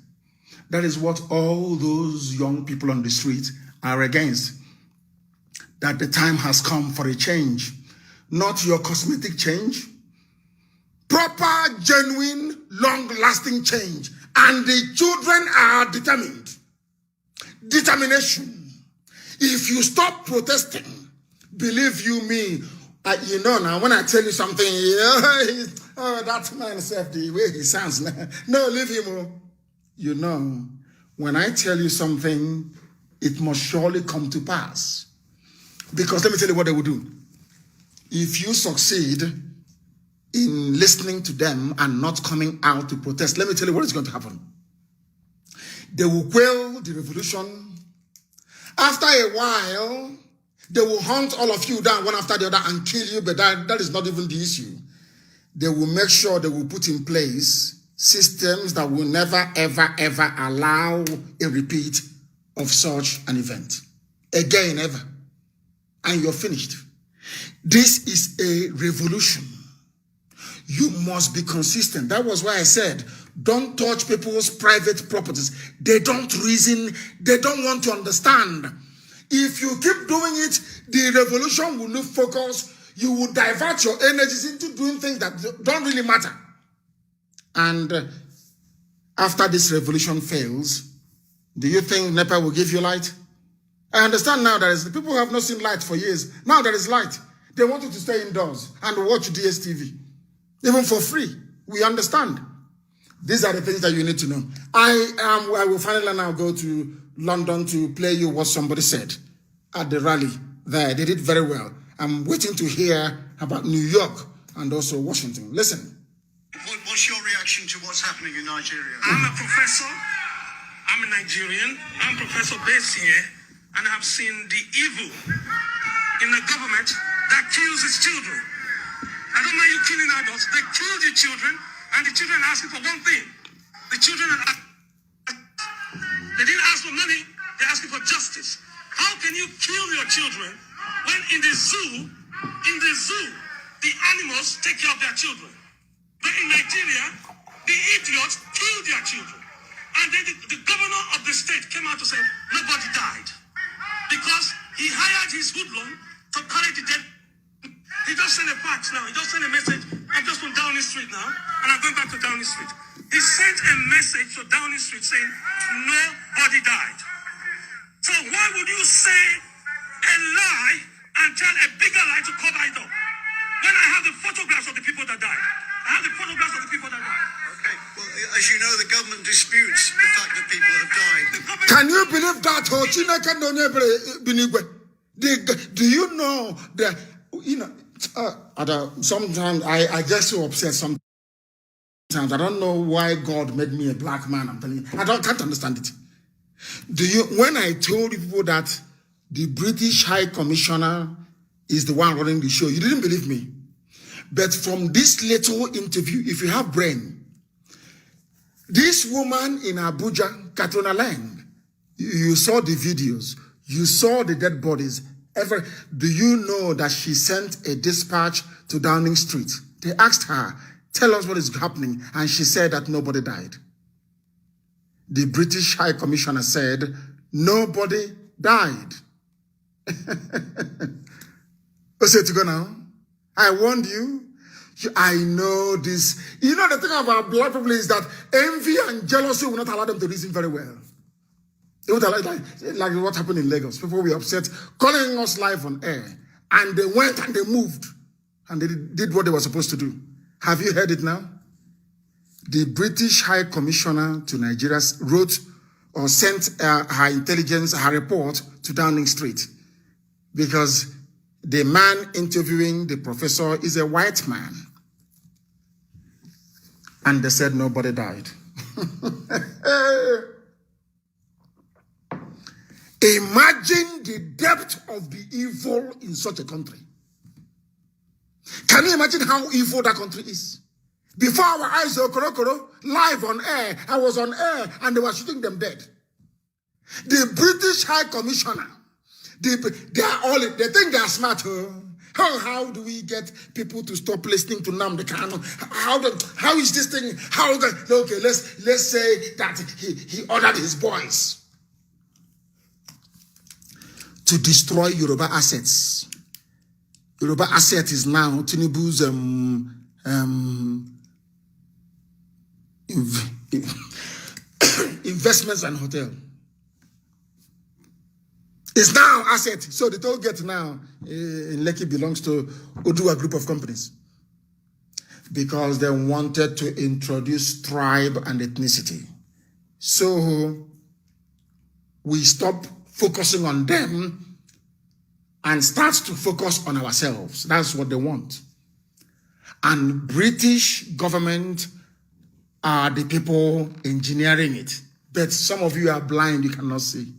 That is what all those young people on the street are against. That the time has come for a change. Not your cosmetic change. Proper, genuine, long-lasting change. And the children are determined. Determination. If you stop protesting, believe you me, you know now, when I tell you something, oh, that man said the way he sounds. No, leave him. You know, when I tell you something, it must surely come to pass. Because let me tell you what they will do. If you succeed in listening to them and not coming out to protest, let me tell you what is going to happen. They will quell the revolution. After a while, they will hunt all of you down one after the other and kill you, but that is not even the issue. They will make sure they will put in place systems that will never, ever, ever allow a repeat of such an event. Again, ever. And you're finished. This is a revolution. You must be consistent. That was why I said, don't touch people's private properties. They don't reason. They don't want to understand. If you keep doing it, the revolution will lose focus. You will divert your energies into doing things that don't really matter. And after this revolution fails, do you think NEPA will give you light? I understand now that the people who have not seen light for years. Now there is light. They want you to stay indoors and watch DSTV, even for free. We understand. These are the things that you need to know. I will finally now go to London to play you what somebody said at the rally there. They did very well. I'm waiting to hear about New York and also Washington. Listen. What's your reaction to what's happening in Nigeria? I'm a professor. I'm a Nigerian. I'm professor based here, and I've seen the evil in a government that kills its children. I don't mind you killing adults. They killed your children, and the children are asking for one thing. The children they didn't ask for money. They're asking for justice. How can you kill your children when in the zoo, the animals take care of their children? But in Nigeria, the idiots killed their children. And then the governor of the state came out to say nobody died. Because he hired his hoodlum to carry the dead. He just sent a fax now. He just sent a message. I'm just from Downing Street now. And I'm going back to Downing Street. He sent a message to Downing Street saying nobody died. So why would you say a lie and tell a bigger lie to cover it up? When I have the photographs of the people that died. I have the photographs of the people that died. Okay, well, as you know, the government disputes the fact that people have died. Can you believe that? Do you know that, sometimes I get so upset sometimes. I don't know why God made me a black man. I'm telling you, can't understand it. When I told people that the British High Commissioner is the one running the show, you didn't believe me. But from this little interview, if you have brain, this woman in Abuja, Katrina Lang, you saw the videos, you saw the dead bodies. Do you know that she sent a dispatch to Downing Street? They asked her, tell us what is happening, and she said that nobody died. The British High Commissioner said, nobody died. Let's say to go now. I warned you. I know this. You know, the thing about black people is that envy and jealousy will not allow them to reason very well. They would allow, like what happened in Lagos. People were upset, calling us live on air. And they went and they moved. And they did what they were supposed to do. Have you heard it now? The British High Commissioner to Nigeria wrote or sent her intelligence, her report to Downing Street. Because the man interviewing the professor is a white man. And they said nobody died. Imagine the depth of the evil in such a country. Can you imagine how evil that country is? Before our eyes were live on air, I was on air and they were shooting them dead. The British High Commissioner, they think they are smart. How do we get people to stop listening to Nnamdi Kanu? How is this thing? Okay, let's say that he ordered his boys to destroy Yoruba assets. Yoruba asset is now Tinubu's investments and hotel. It's now asset. So the toll gate now in Lekki belongs to Odua group of companies because they wanted to introduce tribe and ethnicity. So we stop focusing on them and start to focus on ourselves. That's what they want. And British government are the people engineering it. But some of you are blind, you cannot see.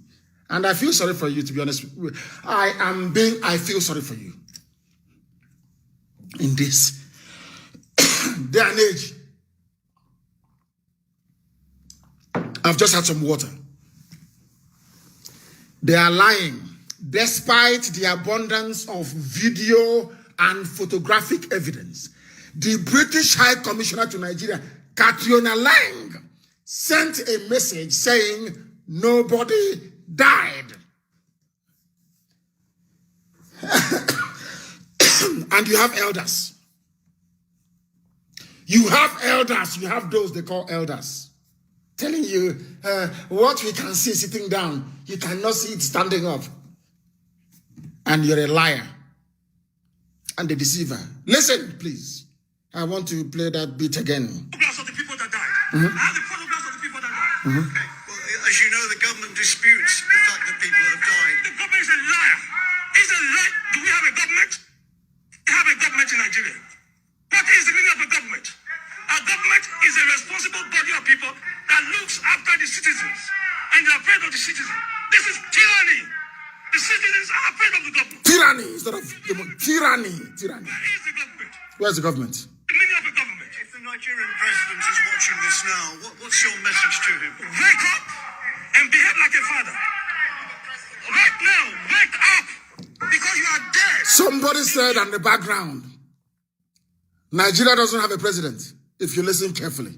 And I feel sorry for you, to be honest. I feel sorry for you. In this day and age. I've just had some water. They are lying. Despite the abundance of video and photographic evidence, the British High Commissioner to Nigeria, Katrina Lang, sent a message saying nobody died. And you have elders. You have those they call elders, telling you what we can see sitting down, you cannot see it standing up. and you're a liar and a deceiver. Listen, please. I want to play that beat again. Photographs of the people that died. I have the photographs of the people that died. Okay. Well, as you know, the government disputes the fact that people have died. The government is a liar. It's a lie. Do we have a government? We have a government in Nigeria. What is the meaning of a government? A government is a responsible body of people that looks after the citizens and they're afraid of the citizens. This is tyranny. The citizens are afraid of the government. Tyranny instead of tyranny. Tyranny. Where is the government? Where's the government? The meaning of a government. If the Nigerian president is watching this now, what's your message to him? Wake up and behave like a father. Right now, wake up because you are dead. Somebody said on the background, Nigeria doesn't have a president, if you listen carefully.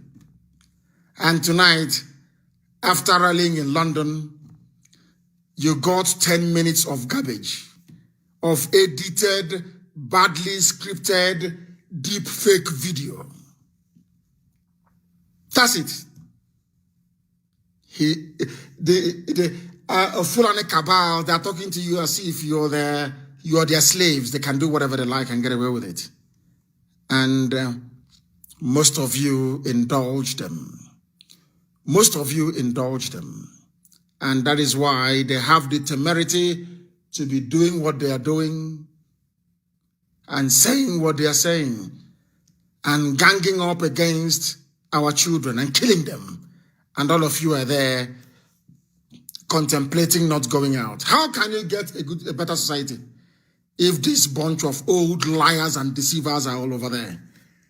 And tonight, after rallying in London, you got 10 minutes of garbage, of edited, badly scripted, deep fake video. That's it. A Fulani cabal, they're talking to you as if you're their slaves. They can do whatever they like and get away with it. And most of you indulge them. Most of you indulge them. And that is why they have the temerity to be doing what they are doing and saying what they are saying and ganging up against our children and killing them. And all of you are there contemplating not going out. How can you get a better society if this bunch of old liars and deceivers are all over there?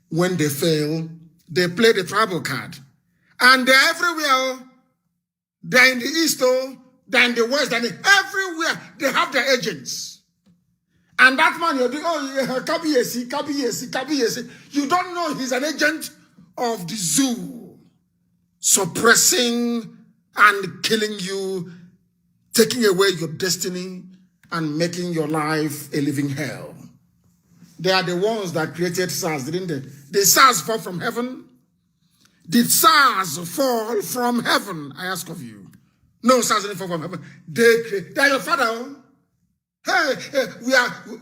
When they fail, they play the tribal card. And they're everywhere. They're in the east, they're in the west, they're everywhere. They have their agents. And that man, you're doing, Kabiyesi. You don't know he's an agent of the zoo, suppressing and killing you, taking away your destiny, and making your life a living hell. They are the ones that created SARS, didn't they? Did SARS fall from heaven? Did SARS fall from heaven? I ask of you. No, SARS didn't fall from heaven. They are your father. Hey,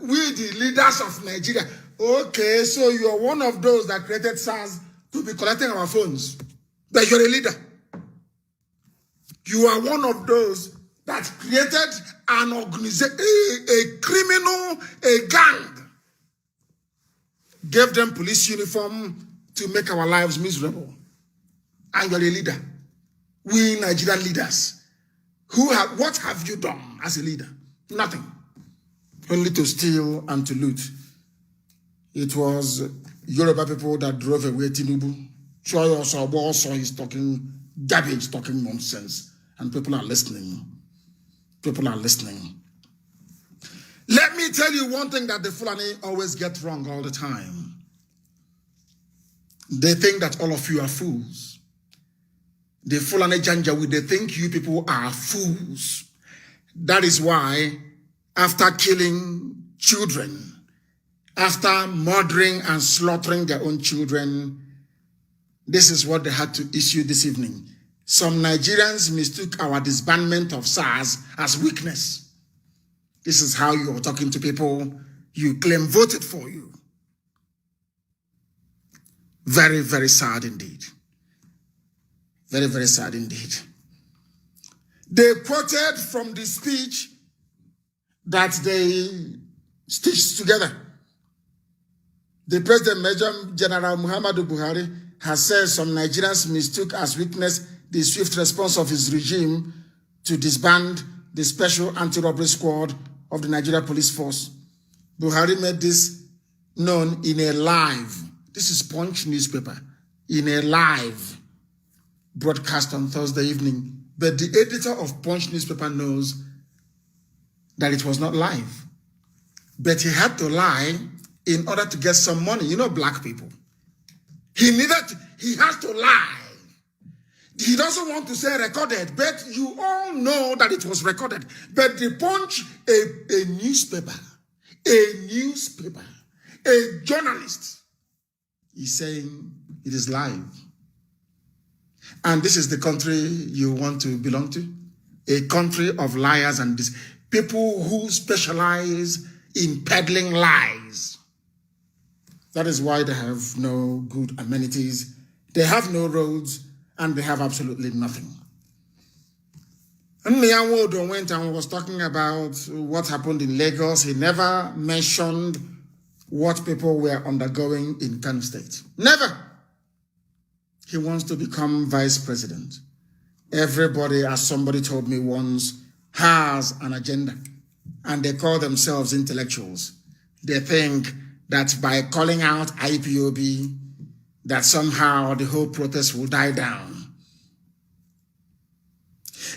we the leaders of Nigeria. Okay, so you are one of those that created SARS to be collecting our phones. But you're a leader. You are one of those that created an organization, a criminal, a gang. Gave them police uniform to make our lives miserable. And you're a leader. We Nigerian leaders. What have you done as a leader? Nothing. Only to steal and to loot. It was Yoruba people that drove away Tinubu. Choyo Sobo saw he's talking garbage, talking nonsense. And people are listening. People are listening. Let me tell you one thing that the Fulani always get wrong all the time. They think that all of you are fools. The Fulani Janjaweed, they think you people are fools. That is why, after killing children, after murdering and slaughtering their own children, this is what they had to issue this evening. Some Nigerians mistook our disbandment of SARS as weakness. This is how you're talking to people you claim voted for you. Very, very sad indeed. Very, very sad indeed. They quoted from the speech that they stitched together. The President Major General Muhammadu Buhari has said some Nigerians mistook as weakness the swift response of his regime to disband the Special Anti-Robbery Squad of the Nigeria Police Force. Buhari made this known in a live, this is Punch newspaper, in a live broadcast on Thursday evening. But the editor of Punch newspaper knows that it was not live. But he had to lie in order to get some money. You know, black people. He has to lie. He doesn't want to say recorded, but you all know that it was recorded. But the Punch, a newspaper, a journalist, is saying it is live. And this is the country you want to belong to? A country of liars and People who specialize in peddling lies. That is why they have no good amenities, they have no roads, and they have absolutely nothing. And Nyawodo went and was talking about what happened in Lagos. He never mentioned what people were undergoing in Kano State. Never. He wants to become vice president. Everybody, as somebody told me once, has an agenda. And they call themselves intellectuals. They think that by calling out IPOB, that somehow the whole protest will die down.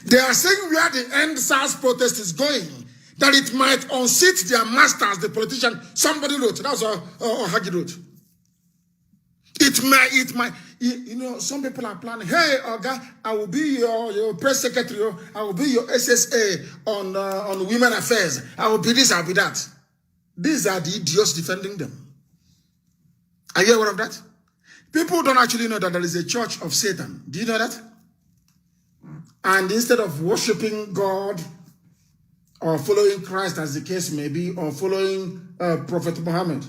They are saying where the end SARS protest is going, that it might unseat their masters, the politician. Somebody wrote, that's what Hagi wrote. It might, you know, some people are planning, hey, Oga, I will be your press secretary, I will be your SSA on women affairs, I will be this, I will be that. These are the idiots defending them. Are you aware of that? People don't actually know that there is a church of Satan. Do you know that? And instead of worshiping God or following Christ, as the case may be, or following Prophet Muhammad,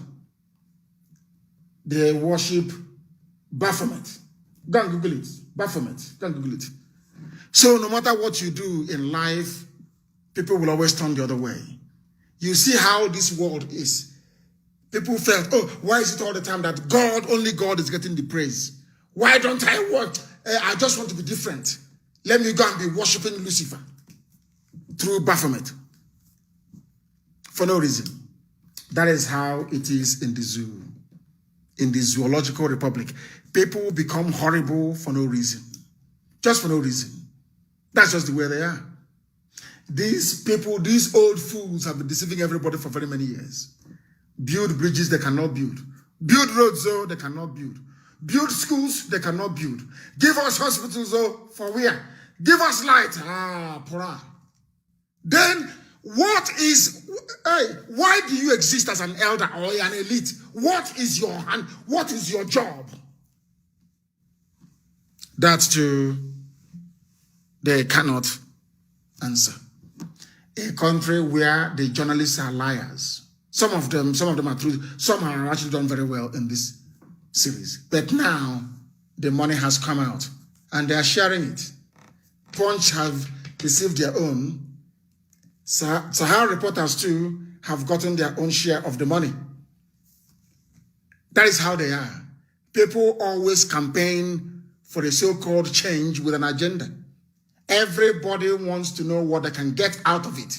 they worship Baphomet. Go and Google it. Baphomet. Go and Google it. So no matter what you do in life, people will always turn the other way. You see how this world is. People felt, oh, why is it all the time that only God is getting the praise? Why don't I want? I just want to be different. Let me go and be worshiping Lucifer through Baphomet. For no reason. That is how it is in the zoo. In the zoological republic. People become horrible for no reason. Just for no reason. That's just the way they are. These people, these old fools have been deceiving everybody for very many years. Build bridges they cannot build. Build roads, though, they cannot build. Build schools they cannot build. Give us hospitals, though, for where? Give us light. Pura. Then, why do you exist as an elder or an elite? What is your job? That's true. They cannot answer. A country where the journalists are liars. Some of them are true. Some are actually done very well in this series. But now, the money has come out and they are sharing it. Punch have received their own. Sahara reporters too have gotten their own share of the money. That is how they are. People always campaign for a so-called change with an agenda. Everybody wants to know what they can get out of it.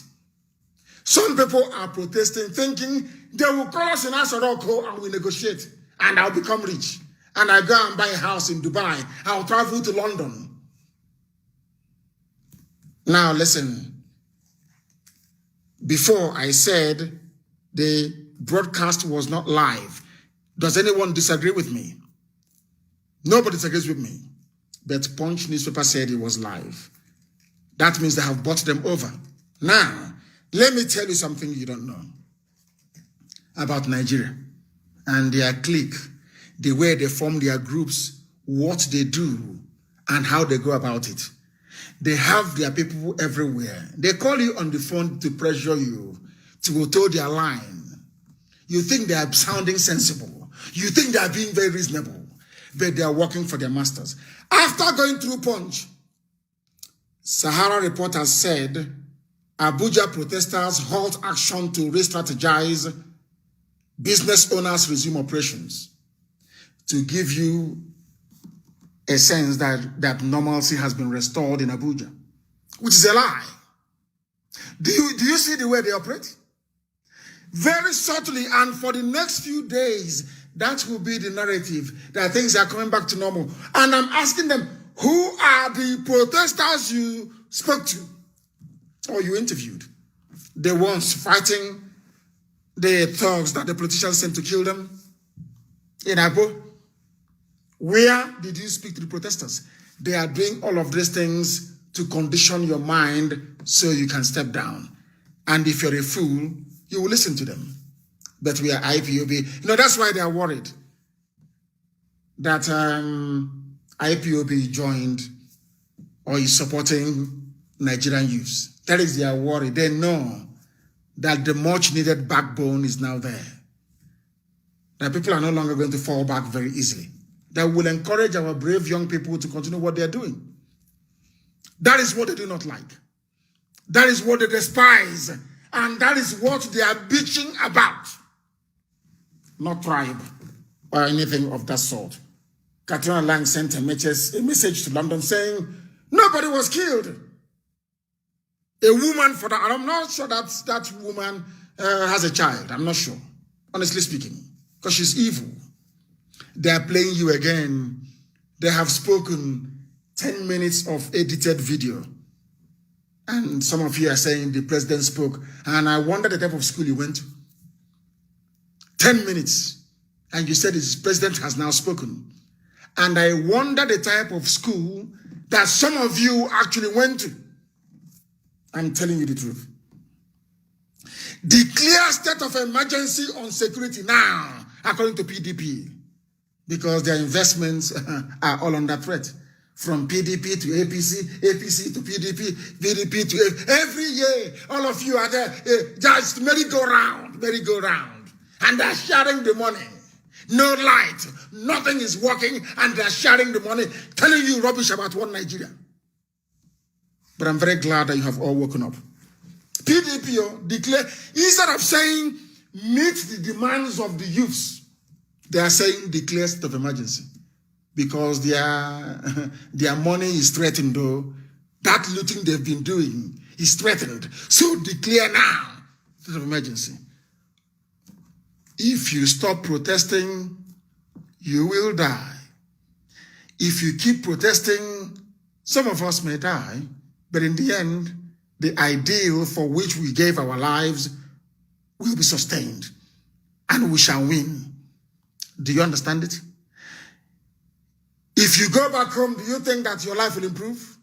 Some people are protesting, thinking they will call us in Asaroko and we negotiate, and I'll become rich. And I go and buy a house in Dubai. I'll travel to London. Now listen. Before I said the broadcast was not live. Does anyone disagree with me? Nobody disagrees with me. But Punch newspaper said it was live. That means they have bought them over. Now, let me tell you something you don't know about Nigeria and their clique, the way they form their groups, what they do, and how they go about it. They have their people everywhere. They call you on the phone to pressure you, to toe their line. You think they are sounding sensible. You think they are being very reasonable, but they are working for their masters. After going through Punch, Sahara reporters said, Abuja protesters halt action to re-strategize. Business owners resume operations. To give you a sense that normalcy has been restored in Abuja, which is a lie. Do you see the way they operate? Very subtly, and for the next few days, that will be the narrative, that things are coming back to normal. And I'm asking them, who are the protesters you spoke to or you interviewed? The ones fighting the thugs that the politicians sent to kill them in Abo? Where did you speak to the protesters? They are doing all of these things to condition your mind so you can step down. And if you're a fool, you will listen to them. But we are IPOB. You know, that's why they are worried that IPOB joined or is supporting Nigerian youths. That is their worry. They know that the much needed backbone is now there. That people are no longer going to fall back very easily. That will encourage our brave young people to continue what they're doing. That is what they do not like. That is what they despise. And that is what they are bitching about. Not tribe or anything of that sort. Katrina Lang sent a message to London saying, nobody was killed. A woman for that. I'm not sure that woman has a child. I'm not sure, honestly speaking, because she's evil. They are playing you again. They have spoken 10 minutes of edited video. And some of you are saying the president spoke. And I wonder the type of school you went to. 10 minutes. And you said the president has now spoken. And I wonder the type of school that some of you actually went to. I'm telling you the truth. Declare state of emergency on security now, according to PDP, because their investments are all under threat. From PDP to APC, APC to PDP, PDP to every year, all of you are there, just merry-go-round. And they're sharing the money. No light, nothing is working, and they're sharing the money, telling you rubbish about one Nigeria. But I'm very glad that you have all woken up. PDP declare, instead of saying meet the demands of the youths, they are saying declare state of emergency. Because their money is threatened, though. That looting they've been doing is threatened. So declare now state of emergency. If you stop protesting, you will die. If you keep protesting, some of us may die, but in the end, the ideal for which we gave our lives will be sustained, and we shall win. Do you understand it? If you go back home, do you think that your life will improve?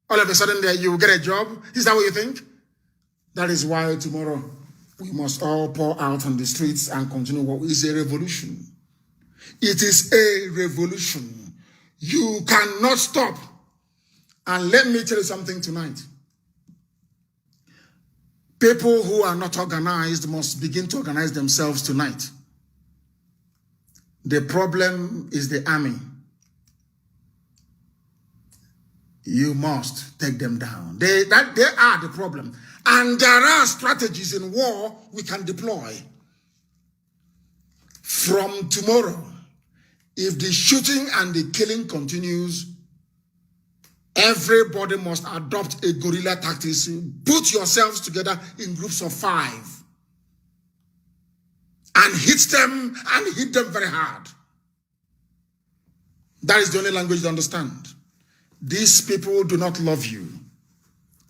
All of a sudden you will get a job? Is that what you think? That is why tomorrow we must all pour out on the streets and continue what is a revolution. It is a revolution. You cannot stop. And let me tell you something tonight. People who are not organized must begin to organize themselves tonight. The problem is the army. You must take them down. They are the problem. And there are strategies in war we can deploy. From tomorrow, if the shooting and the killing continues, everybody must adopt a guerrilla tactics. Put yourselves together in groups of 5. And hit them very hard. That is the only language they understand. These people do not love you.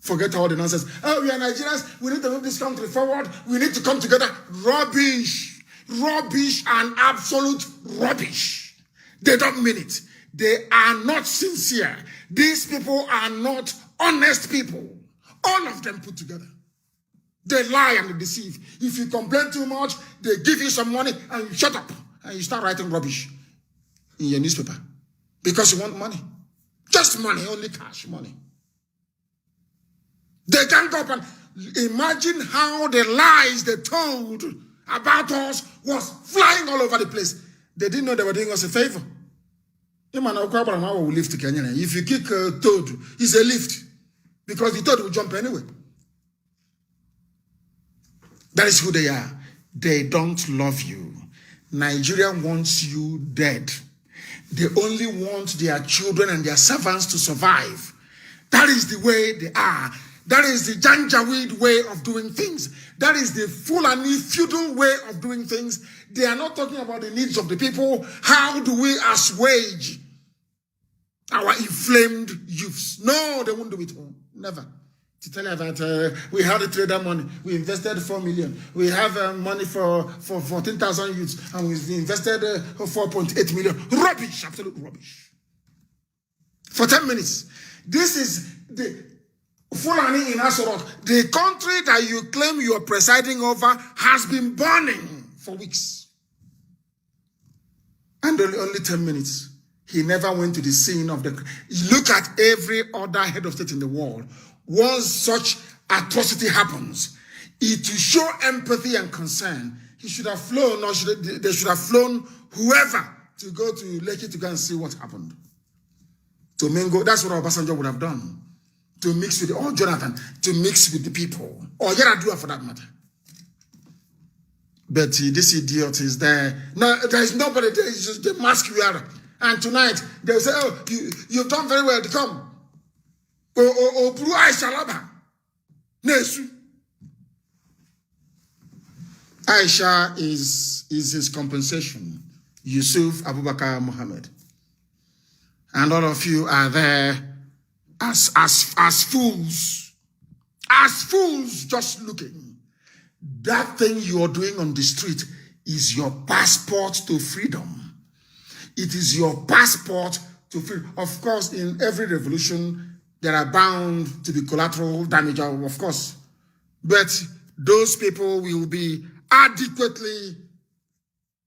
Forget all the nonsense. Oh, we are Nigerians. We need to move this country forward. We need to come together. Rubbish. Rubbish and absolute rubbish. They don't mean it. They are not sincere. These people are not honest people. All of them put together. They lie and they deceive. If you complain too much, they give you some money and you shut up. And you start writing rubbish in your newspaper. Because you want money. Just money, only cash money. They gang up and imagine how the lies they told about us was flying all over the place. They didn't know they were doing us a favor. If you kick a toad, it's a lift. Because the toad will jump anyway. That is who they are. They don't love you. Nigeria wants you dead. They only want their children and their servants to survive. That is the way they are. That is the Janjaweed way of doing things. That is the Fulani feudal way of doing things. They are not talking about the needs of the people. How do we assuage our inflamed youths? No, they won't do it. Never. To tell you that we have the trader money. We invested 4 million. We have money for 14,000 youths. And we invested 4.8 million. Rubbish. Absolute rubbish. For 10 minutes. This is the Fulani in Asorok. The country that you claim you are presiding over has been burning for weeks. And only 10 minutes. He never went to the scene of the... Look at every other head of state in the world. once such atrocity happens, it to show empathy and concern, he should have flown, or they should have flown whoever to go to Lekki to go and see what happened. To mingle, that's what Obasanjo would have done. To mix with, or Jonathan, to mix with the people. Or Yaradua for that matter. But this idiot is there. No, there is nobody there, it's just the mask wearer. And tonight, they'll say, oh, you've done very well to come. Oh, Puru Aisha Laba. Nesu. Aisha is his compensation. Yusuf Abubakar Muhammad. And all of you are there as fools. As fools just looking. That thing you are doing on the street is your passport to freedom. It is your passport to freedom. Of course, in every revolution, there are bound to be collateral damage, of course. But those people will be adequately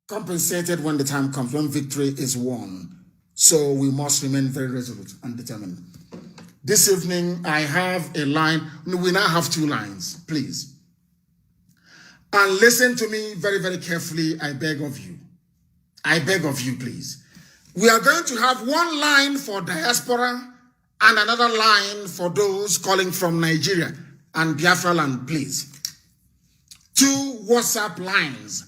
compensated when the time comes, when victory is won. So we must remain very resolute and determined. This evening, I have a line. We now have 2 lines, please. And listen to me very, very carefully, I beg of you. I beg of you, please. We are going to have 1 line for diaspora and another line for those calling from Nigeria and Biafra land, please. 2 WhatsApp lines.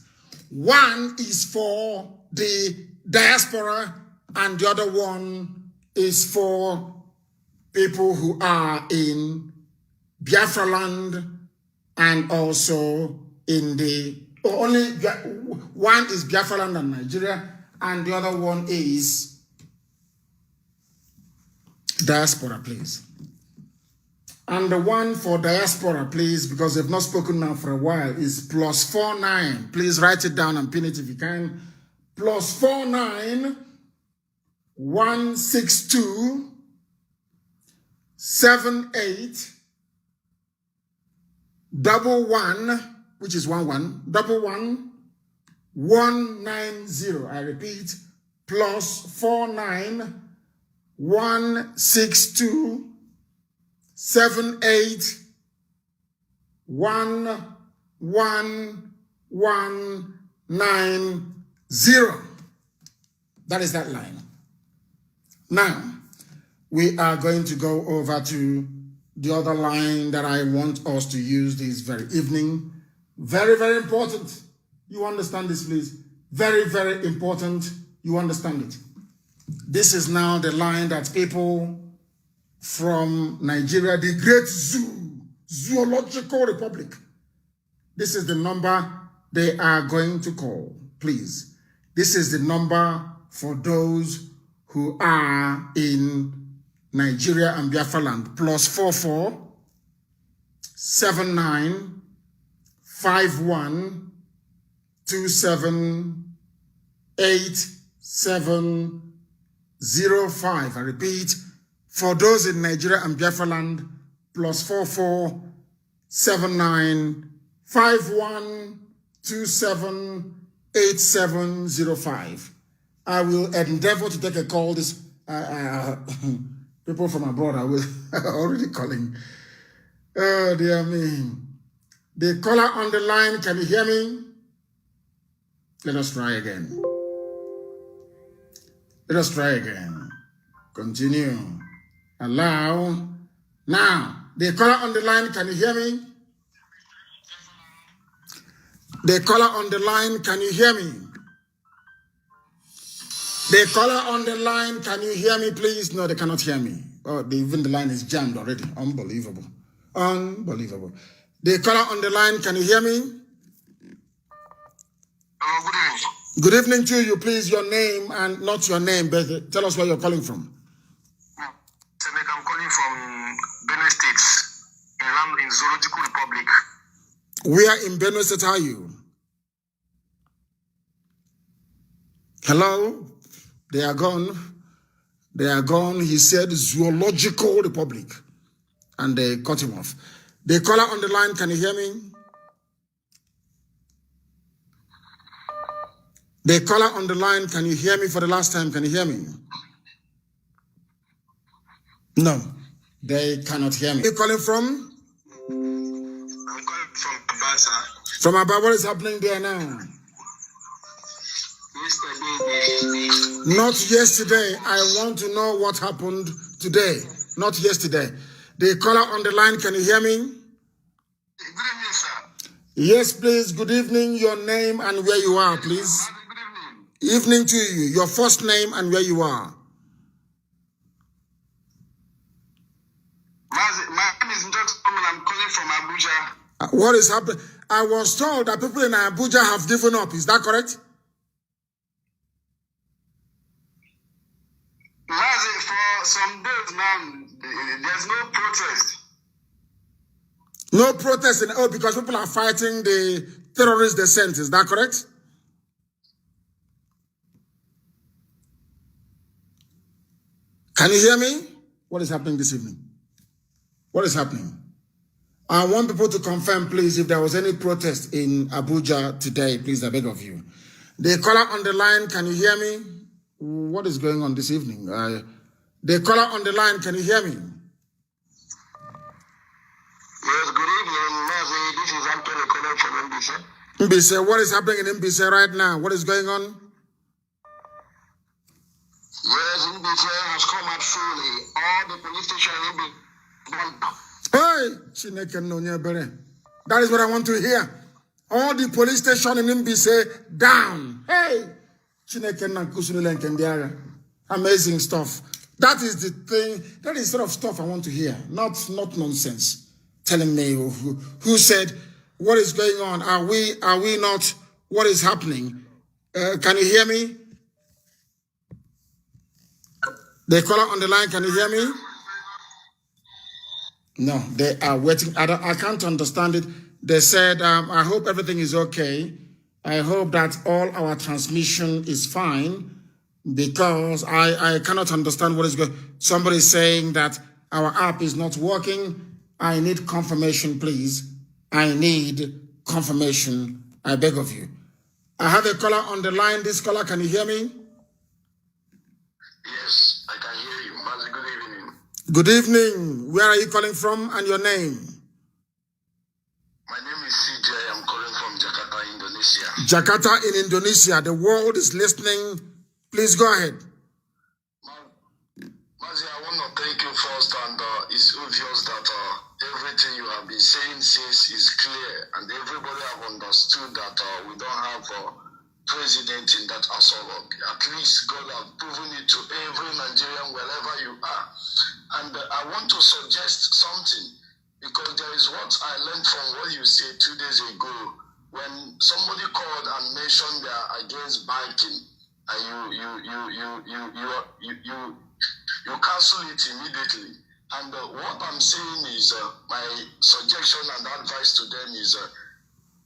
One is for the diaspora and the other one is for people who are in Biafra land and also in the, only one is Biafra land and Nigeria, and the other one is diaspora, please. And the one for diaspora, please, because they've not spoken now for a while, is +49. Please write it down and pin it if you can. +49 162 78 11, which is 11 11 190. I repeat, +49 162 78 11 That is that line. Now, we are going to go over to the other line that I want us to use this very evening. Very, very important. You understand this, please? Very, very important. You understand it. This is now the line that people from Nigeria, the great zoological republic. This is the number they are going to call, please. This is the number for those who are in Nigeria and Biafra land. +44 79 51 27 8705. I repeat, for those in Nigeria and Biafra land, +44 79 51 27 8705. I will endeavor to take a call. This people from abroad are already calling. Oh dear me. The caller on the line, can you hear me? Let us try again. Let us try again. Continue. Allow. Now, the caller on the line, can you hear me? The caller on the line, can you hear me? The caller on the line, can you hear me, please? No, they cannot hear me. Oh, even the line is jammed already. Unbelievable. Unbelievable. The caller on the line, can you hear me? Hello, good evening. Good evening to you, please. Your name and not your name, but tell us where you're calling from. I'm calling from Benue State, in Zoological Republic. Where in Benue State are you? Hello? They are gone. They are gone. He said Zoological Republic. And they cut him off. The caller on the line, can you hear me? The caller on the line, can you hear me for the last time? Can you hear me? No. They cannot hear me. Where are you calling from? I'm calling from Abasa. From Abba, what is happening there now? Yesterday. Not yesterday. I want to know what happened today. Not yesterday. The caller on the line, can you hear me? Good evening, sir. Yes, please. Good evening. Your name and where you are, please. Good evening. Evening to you. Your first name and where you are. Mazi, my name is Njoks and I'm calling from Abuja. What is happening? I was told that people in Abuja have given up. Is that correct? Mazi, for some days now, there's no protest. No protest because people are fighting the terrorist descent. Is that correct? Can you hear me? What is happening this evening? What is happening? I want people to confirm, please, if there was any protest in Abuja today, please, I beg of you. The caller on the line, can you hear me? What is going on this evening? The caller on the line, can you hear me? Yes, good evening, Mazi. This is Anthony calling from MBC. Mbise, what is happening in Mbise right now? What is going on? Yes, MBC has come out fully. All the police stations will be gone down. Hey, Chineke no nyebere. That is what I want to hear. All the police station in Mbise down. Hey, Chineke na kusunule nkendiara. Amazing stuff. That is the thing. That is sort of stuff I want to hear. Not nonsense. Telling me who said what is going on. Are we not? What is happening? Can you hear me? The caller on the line. Can you hear me? No, they are waiting. I can't understand it. They said, I hope everything is okay. I hope that all our transmission is fine because I cannot understand what is going on. Somebody is saying that our app is not working. I need confirmation, please. I need confirmation. I beg of you. I have a caller on the line. This caller, can you hear me? Yes, I can hear you. Mazi, good evening. Good evening. Where are you calling from and your name? My name is CJ. I'm calling from Jakarta, Indonesia. Jakarta in Indonesia. The world is listening. Please go ahead. Mazi, I want to thank you first, and it's obvious that everything you have been saying since is clear, and everybody have understood that we don't have a president in that asylum. At least God has proven it to every Nigerian wherever you are. And I want to suggest something, because there is what I learned from what you said 2 days ago, when somebody called and mentioned they are against banking, and you cancel it immediately. And what I'm saying is, my suggestion and advice to them is,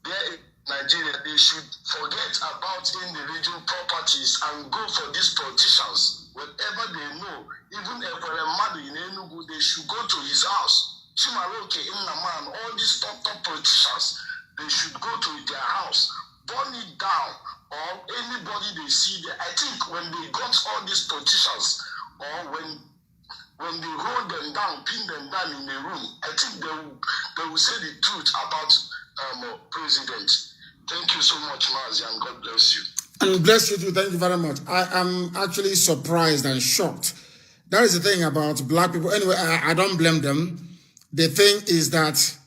there in Nigeria, they should forget about individual properties and go for these politicians. Whatever they know, even if we're mad in Enugu, they should go to his house. Chimaroke, Innaman, all these top politicians, they should go to their house, burn it down, or anybody they see there. I think when they got all these politicians, or when they hold them down, pin them down in a room, I think they will say the truth about president. Thank you so much, Mazi, and God bless you. And bless you too. Thank you very much. I am actually surprised and shocked. That is the thing about black people. Anyway, I don't blame them. The thing is that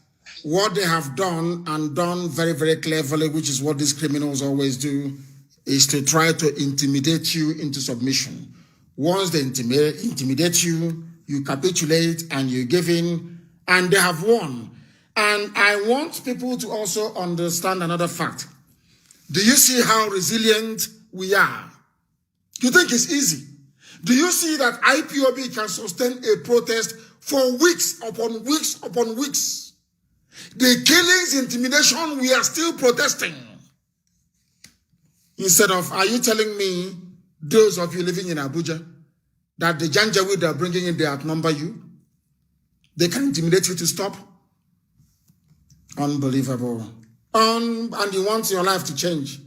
what they have done, and done very, very cleverly, which is what these criminals always do, is to try to intimidate you into submission. Once they intimidate you, you capitulate and you give in, and they have won. And I want people to also understand another fact. Do you see how resilient we are? You think it's easy? Do you see that IPOB can sustain a protest for weeks upon weeks upon weeks? The killings, intimidation, we are still protesting. Instead of, are you telling me, those of you living in Abuja, that the Janjaweed they are bringing in, they outnumber you? They can intimidate you to stop? Unbelievable. And you want your life to change,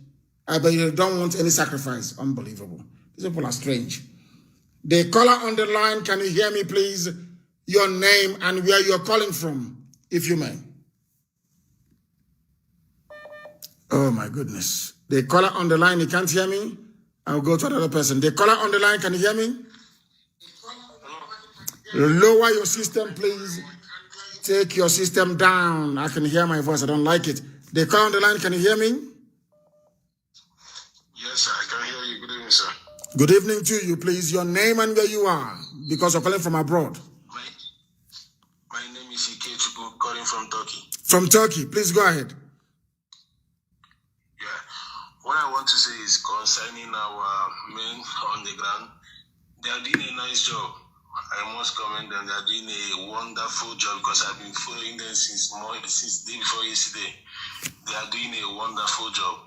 but you don't want any sacrifice. Unbelievable. These people are strange. The caller on the line, can you hear me, please? your name and where you're calling from, if you may. Oh my goodness. The caller on the line, you can't hear me? I'll go to another person. The caller on the line, can you hear me? Lower your system, please. Take your system down. I can hear my voice. I don't like it. The caller on the line, can you hear me? Yes, sir. I can hear you. Good evening, sir. Good evening to you, please. Your name and where you are, because you're calling from abroad. My name is Ike, calling from Turkey. From Turkey. Please go ahead. Yeah. What I want to say is concerning our men on the ground. They are doing a nice job. I must commend them. They are doing a wonderful job because I've been following them since day before yesterday. They are doing a wonderful job.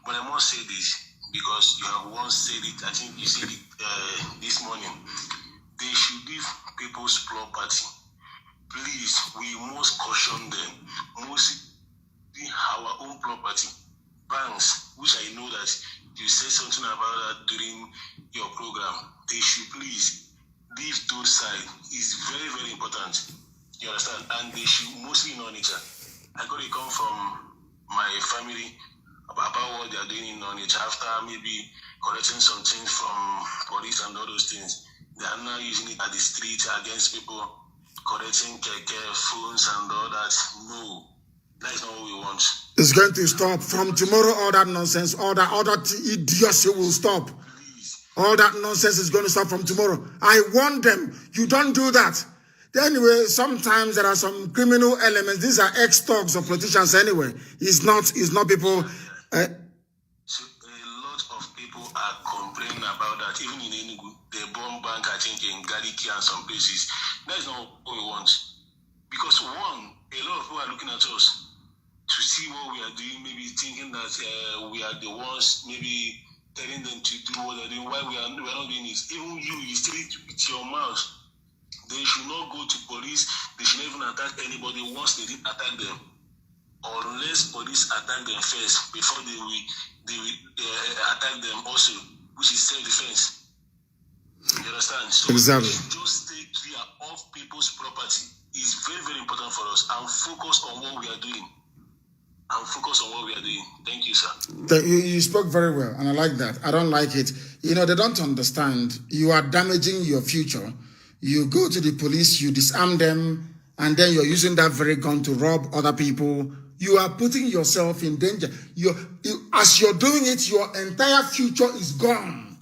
But I must say this because you have once said it. I think you said it this morning. They should leave people's property. Please, we must caution them. Mostly our own property. Banks, which I know that you said something about that during your program. They should please leave those side. It's very, very important. You understand? And they should mostly know nature. I got a call from my family about what they are doing in nature after maybe collecting some things from police and all those things. They are now using it at the street against people, collecting phones and all that. No, that is not what we want. It's going to stop. From tomorrow, all that nonsense, all that idiocy will stop. All that nonsense is going to stop from tomorrow. I warn them. You don't do that. Anyway, sometimes there are some criminal elements. These are ex-thugs or politicians anyway. It's not people. So a lot of people are complaining about that. Even in Enugu, they bomb bank, I think, in Gariki and some places. That is not what we want. Because one, a lot of people are looking at us to see what we are doing, maybe thinking that we are the ones, maybe telling them to do what they're doing. Why we are not doing this? Even you say it with your mouth. They should not go to police. They should not even attack anybody once they did attack them. Unless police attack them first before they will attack them also, which is self-defense. You understand? So exactly. We should just stay clear of people's property. It's very, very important for us and focus on what we are doing. Thank you, sir. You spoke very well, and I like that. I don't like it. You know, they don't understand. You are damaging your future. You go to the police, you disarm them, and then you're using that very gun to rob other people. You are putting yourself in danger. As you're doing it, your entire future is gone.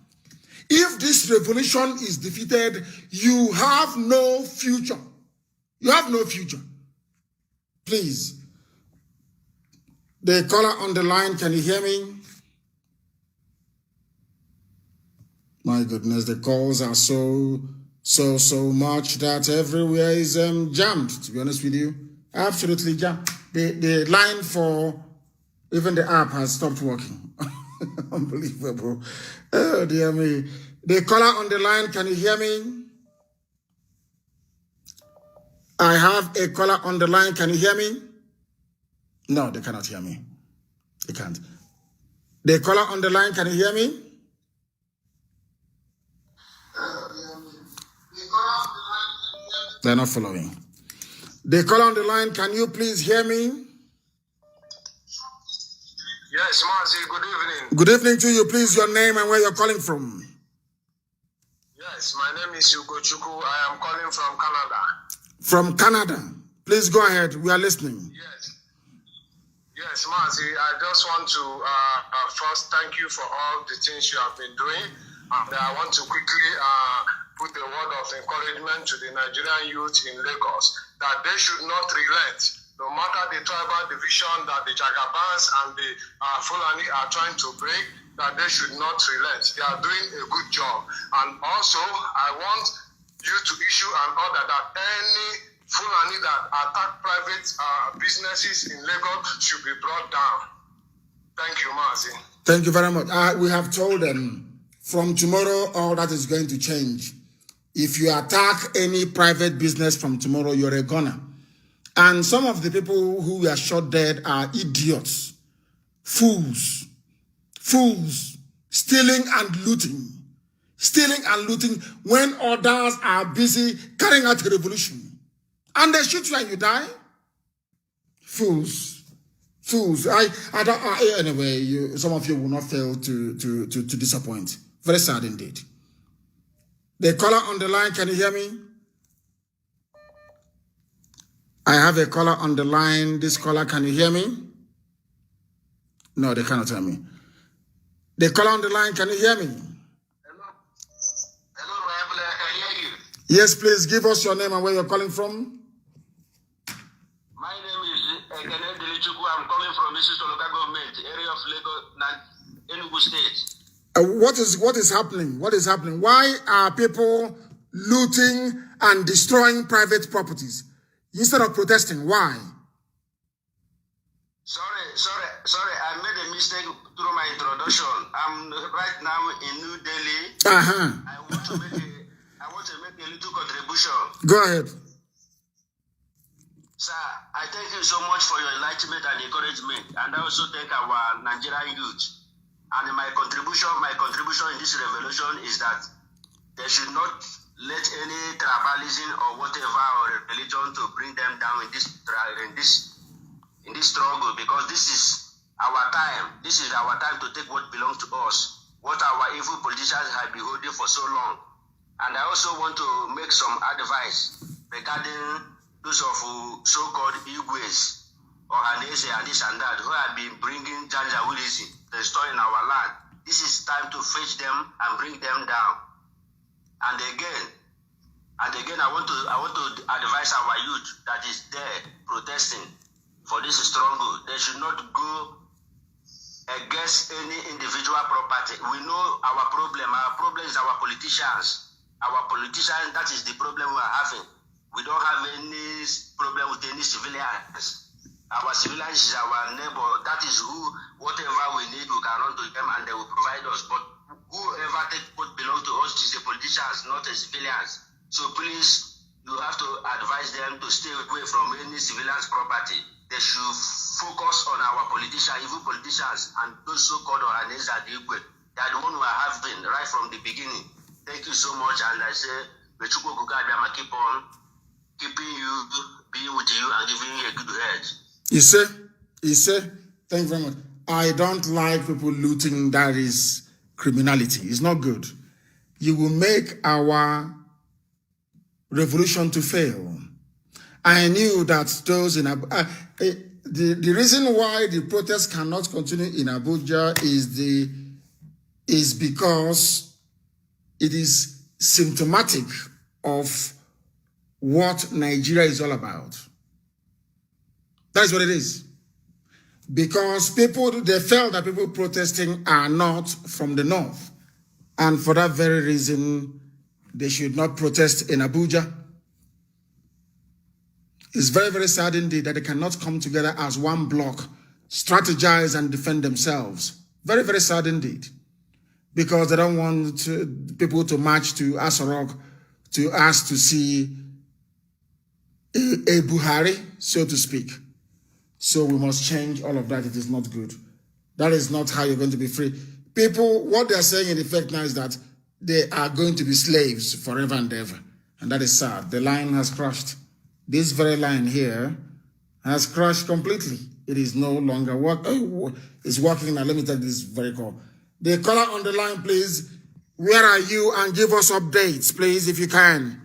If this revolution is defeated, you have no future. You have no future. Please. The caller on the line, can you hear me? My goodness, the calls are so much that everywhere is jammed, to be honest with you. Absolutely jammed. The line for even the app has stopped working. Unbelievable. Oh, dear me. The caller on the line, can you hear me? I have a caller on the line, can you hear me? No, they cannot hear me. They can't. The caller on the line, can you hear me? They're not following. The caller on the line, can you please hear me? Yes, Mazi, good evening. Good evening to you. Please, your name and where you're calling from. Yes, my name is Ugochukwu. I am calling from Canada. From Canada. Please go ahead. We are listening. Yes, Mazi, I just want to first thank you for all the things you have been doing. And I want to quickly put a word of encouragement to the Nigerian youth in Lagos that they should not relent. No matter the tribal division that the Jagabans and the Fulani are trying to break, that they should not relent. They are doing a good job. And also, I want you to issue an order that any Fulani that attack private businesses in Lagos should be brought down. Thank you, Mazi. Thank you very much. We have told them from tomorrow, all that is going to change. If you attack any private business from tomorrow, you're a gunner. And some of the people who were shot dead are idiots, fools, stealing and looting when others are busy carrying out a revolution. And they shoot you and you die? Fools. Fools. Anyway, some of you will not fail to disappoint. Very sad indeed. The caller on the line, can you hear me? I have a caller on the line. This caller, can you hear me? No, they cannot hear me. The caller on the line, can you hear me? Hello. Hello, I hear you. Yes, please give us your name and where you're calling from. My name is Ekene Delichuku. I'm calling from Mrs. Local Government, area of Lagos, Enugu State. What is happening? What is happening? Why are people looting and destroying private properties instead of protesting? Why? Sorry. I made a mistake through my introduction. I'm right now in New Delhi. I want to make a little contribution. Go ahead. Sir, I thank you so much for your enlightenment and encouragement, and I also thank our Nigerian youth. And my contribution in this revolution is that they should not let any tribalism or whatever or religion to bring them down in this struggle, because this is our time. This is our time to take what belongs to us, what our evil politicians have been holding for so long. And I also want to make some advice regarding those of so-called Igwes or Hanese and this and that who have been bringing Janjaweedism, destroying our land. This is time to fetch them and bring them down. And again, I want to advise our youth that is there protesting for this struggle. They should not go against any individual property. We know our problem. Our problem is our politicians. Our politicians, that is the problem we are having. We don't have any problem with any civilians. Our civilians is our neighbor. That is who, whatever we need, we can run to them and they will provide us. But whoever takes what belongs to us is the politicians, not the civilians. So please, you have to advise them to stay away from any civilians' property. They should focus on our politicians, evil politicians, and those so-called Ohanes and Igwe. They are the one who are having right from the beginning. Thank you so much, and I say, Bechuko Kukadama, keep on keeping you, being with you, and giving you a good head. He said, thank you very much. I don't like people looting. That is criminality. It's not good. You will make our revolution to fail. I knew that those in the reason why the protest cannot continue in Abuja is because it is symptomatic of what Nigeria is all about. That is what it is. Because they felt that people protesting are not from the north. And for that very reason, they should not protest in Abuja. It's very, very sad indeed that they cannot come together as one bloc, strategize and defend themselves. Very, very sad indeed. Because they don't want people to march to Asorok to ask to see a Buhari, so to speak. So we must change all of that. It is not good. That is not how you're going to be free. People, what they're saying in effect now is that they are going to be slaves forever and ever. And that is sad. The line has crashed. This very line here has crashed completely. It is no longer working. It's working now. Let me take this very call. The caller on the line, please. Where are you? And give us updates, please, if you can.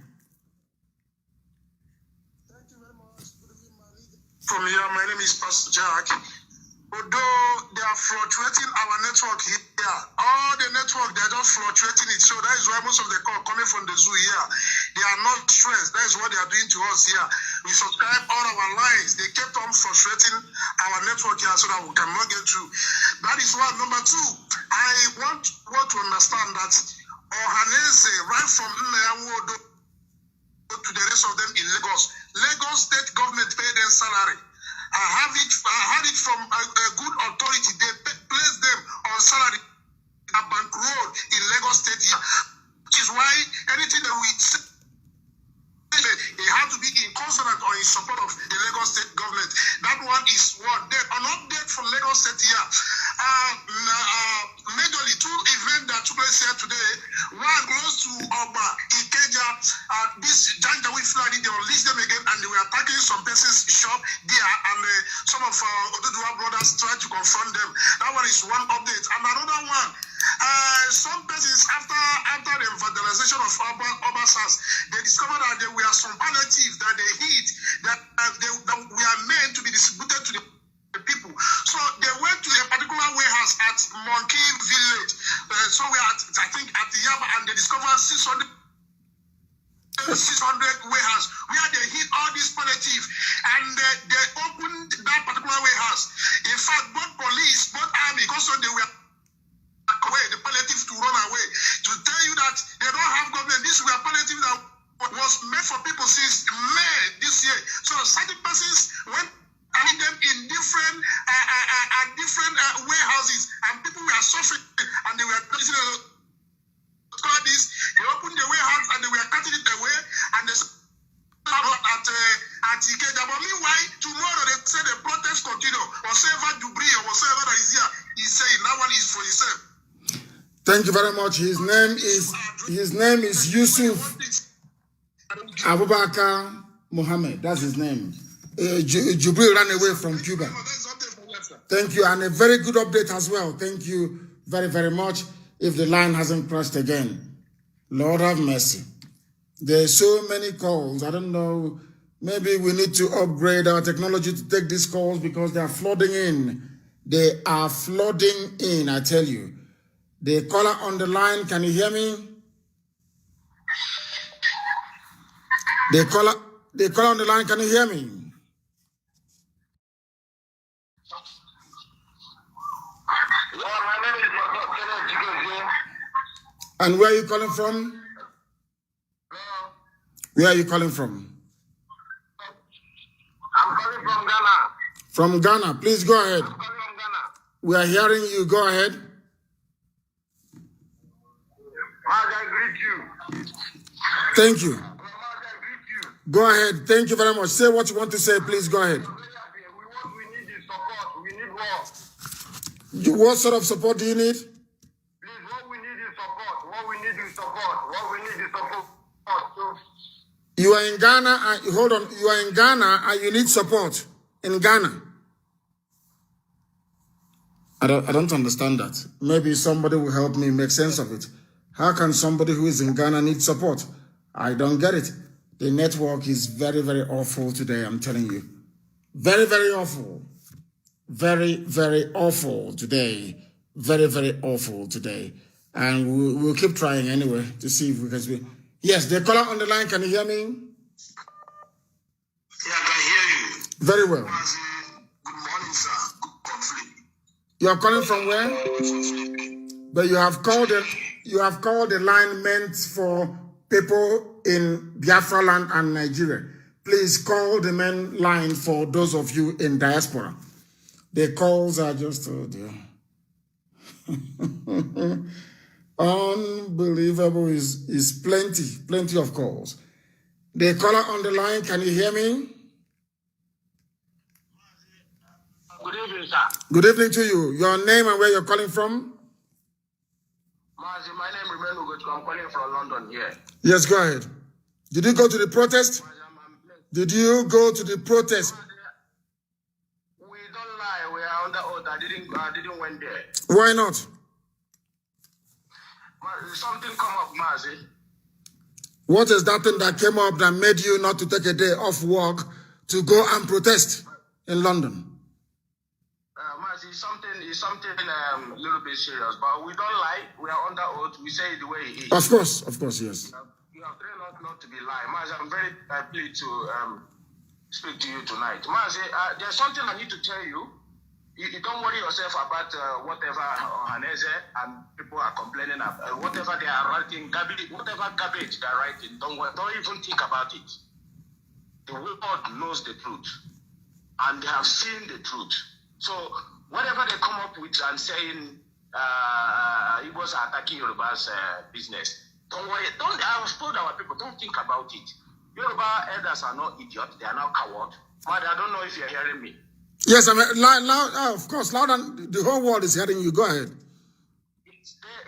Thank you very much. From here, my name is Pastor Jack. Although they are fluctuating our network here, all the network, they are just fluctuating it. So that is why most of the call coming from the zoo here, they are not stressed. That is what they are doing to us here. We subscribe all our lines. They kept on frustrating our network here so that we cannot get through. That is one. Number two, I want to understand that Ohanese, right from Nneyawodo to the rest of them in Lagos state government pay them salary. I had it from a good authority. They place them on salary at Bank Road in Lagos State, which is why anything that we say, it had to be in consonant or in support of the Lagos State government. That one is what. Then an update from Lagos State here. Majorly, two events event that took place here today, one close to Oba, Ikeja, this Janjaweed Fulani, they will list them again and they were attacking some person's shop there, and some of Oduduwa brothers tried to confront them. That one is one update. And another one, some persons after the vandalization of Obasas, they discovered that there were some palliatives that they hid that we are meant to be distributed to the people. So they went to a particular warehouse at Monkey Village. So we are, I think, at the Yaba, and they discovered 600 warehouse where they hid all these palliatives, and they opened that particular warehouse. In fact, both police, both army, because they were away, the palliative to run away, to tell you that they don't have government. These were palliative that was made for people since May this year. So certain persons went and hid them in different warehouses, and people were suffering, and they were this. They opened the warehouse and they were cutting it away, and they at Ikeja. But meanwhile, tomorrow they say the protest continue. Whatever debris or whatever that is here, he's saying that one is for himself. Thank you very much. His name is Yusuf Abubakar Mohammed. That's his name. Jubril ran away from Cuba. Thank you, and a very good update as well. Thank you very, very much. If the line hasn't crashed again, Lord have mercy. There are so many calls. I don't know. Maybe we need to upgrade our technology to take these calls because they are flooding in. They are flooding in, I tell you. The caller on the line, can you hear me? The caller on the line, can you hear me? And where are you calling from? Where are you calling from? I'm calling from Ghana. From Ghana. Please go ahead. I'm calling from Ghana. We are hearing you. Go ahead. I greet you. Thank you. I greet you. Go ahead. Thank you very much. Say what you want to say. Please go ahead. We need the support. We need more. What sort of support do you need? You are in Ghana, hold on, you are in Ghana and you need support in Ghana. I don't understand that. Maybe somebody will help me make sense of it. How can somebody who is in Ghana need support? I don't get it. The network is very, very awful today, I'm telling you. Very, very awful. Very, very awful today. Very, very awful today. And we'll keep trying anyway to see if we can speak. Yes, the caller on the line, can you hear me? Yeah, I can hear you. Very well. Good morning, sir. Good conflict. You are calling from where? But you have called the line meant for people in Biafra land and Nigeria. Please call the main line for those of you in diaspora. The calls are just, oh dear. Unbelievable is plenty of calls. The caller on the line, can you hear me? Good evening, sir. Good evening to you. Your name and where you're calling from? Mazi, my name is Ugochukwu. I'm calling from London here. Yes, go ahead. Did you go to the protest? Did you go to the protest? We don't lie. We are under oath. I didn't went there. Why not? Something come up, Mazi. What is that thing that came up that made you not to take a day off work to go and protest in London? Mazi, it's something a little bit serious, but we don't lie. We are under oath. We say it the way it is. Of course, yes. You have trained us not to be lying. Mazi, I'm very pleased to speak to you tonight. Mazi, there's something I need to tell you. You don't worry yourself about whatever Haneze and people are complaining about, whatever they are writing, whatever garbage they are writing, don't even think about it. The world knows the truth, and they have seen the truth. So whatever they come up with and saying Igbos are attacking Yoruba's business, don't worry. I have told our people, don't think about it. Yoruba elders are not idiots, they are not cowards. But I don't know if you're hearing me. Yes, loud, of course, loud, and the whole world is hearing you. Go ahead.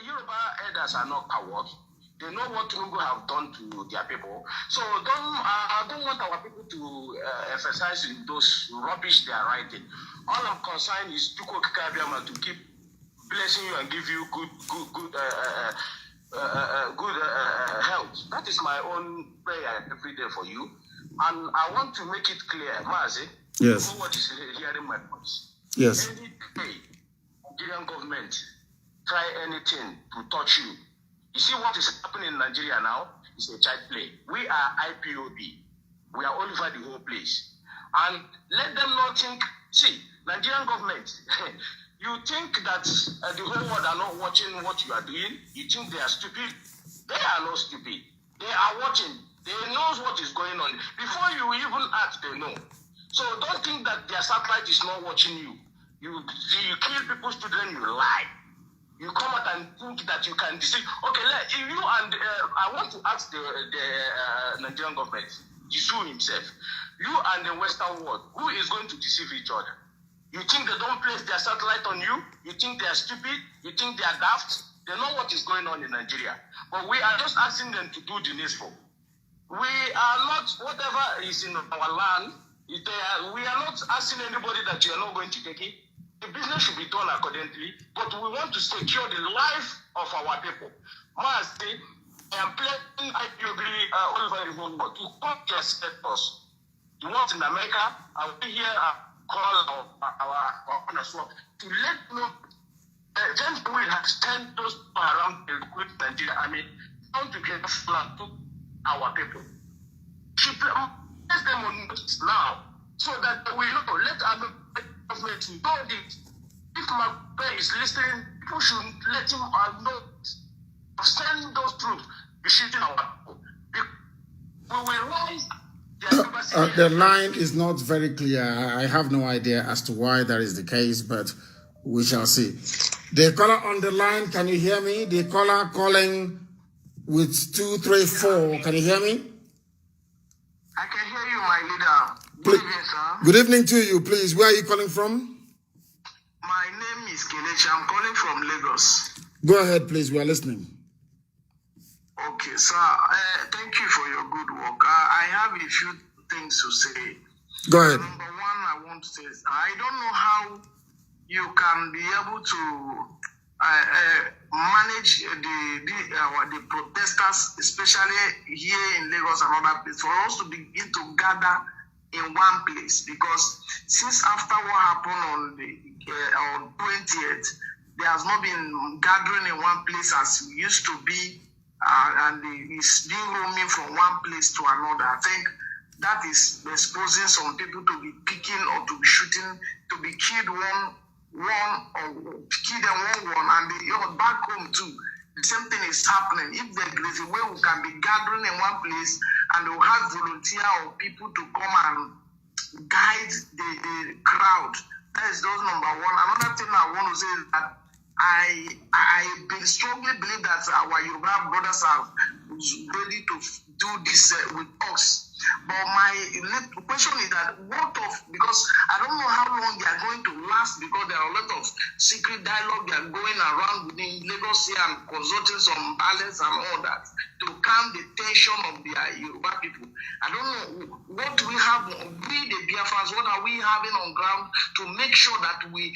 Yoruba leaders are not cowards. They know what Tinubu have done to their people. So I don't want our people to emphasize in those rubbish they are writing. All I'm concerned is to keep blessing you and give you good health. That is my own prayer every day for you. And I want to make it clear, Mazi, yes, who is hearing my voice. Yes. Any day, Nigerian government try anything to touch you. You see what is happening in Nigeria now? It's a child play. We are IPOB. We are all over the whole place. And let them not think, see, Nigerian government, you think that the whole world are not watching what you are doing? You think they are stupid? They are not stupid. They are watching. They know what is going on. Before you even ask, they know. So don't think that their satellite is not watching you. You kill people's children, you lie. You come out and think that you can deceive. Okay, if you and I want to ask the Nigerian government, Jisu himself, you and the Western world, who is going to deceive each other? You think they don't place their satellite on you? You think they are stupid? You think they are daft? They know what is going on in Nigeria. But we are just asking them to do the needful. We are not, whatever is in our land, we are not asking anybody that you are not going to take it. The business should be done accordingly, but we want to secure the life of our people. Mazi, I am playing IPOB all over the whole world to come to accept us. The ones in America, I will here call our owners to let them know James we have sent those people around the good Nigeria. I mean, how to get flat to our people. She place them on notice now so that we know, let our government know this. If my brother is listening, people should let him know. Send those troops, be shooting our people. We will rise. The line is not very clear. I have no idea as to why that is the case, but we shall see. The caller on the line, can you hear me? The caller calling with 234, can you hear me? I can hear you, my leader. Good evening, sir. Good evening to you, please. Where are you calling from? My name is Kelechi. I'm calling from Lagos. Go ahead, please. We are listening. Okay, sir. Thank you for your good work. I have a few things to say. Go ahead. Number one, I want to say, I don't know how you can be able to manage the protesters, especially here in Lagos and other places, for us to begin to gather in one place. Because since after what happened on the 20th, there has not been gathering in one place as it used to be, and it's being roaming from one place to another. I think that is exposing some people to be picking or to be shooting, to be killed one, and back home too. The same thing is happening. If there is a way we can be gathering in one place and we'll have volunteer or people to come and guide the crowd. That is just number one. Another thing I want to say is that I strongly believe that our Yoruba brothers are ready to do this with us. But my question is that because I don't know how long they are going to last, because there are a lot of secret dialogue that are going around within Lagos here and consulting some balance and all that to calm the tension of the Yoruba people. I don't know what we have, we the Biafrans, what are we having on ground to make sure that we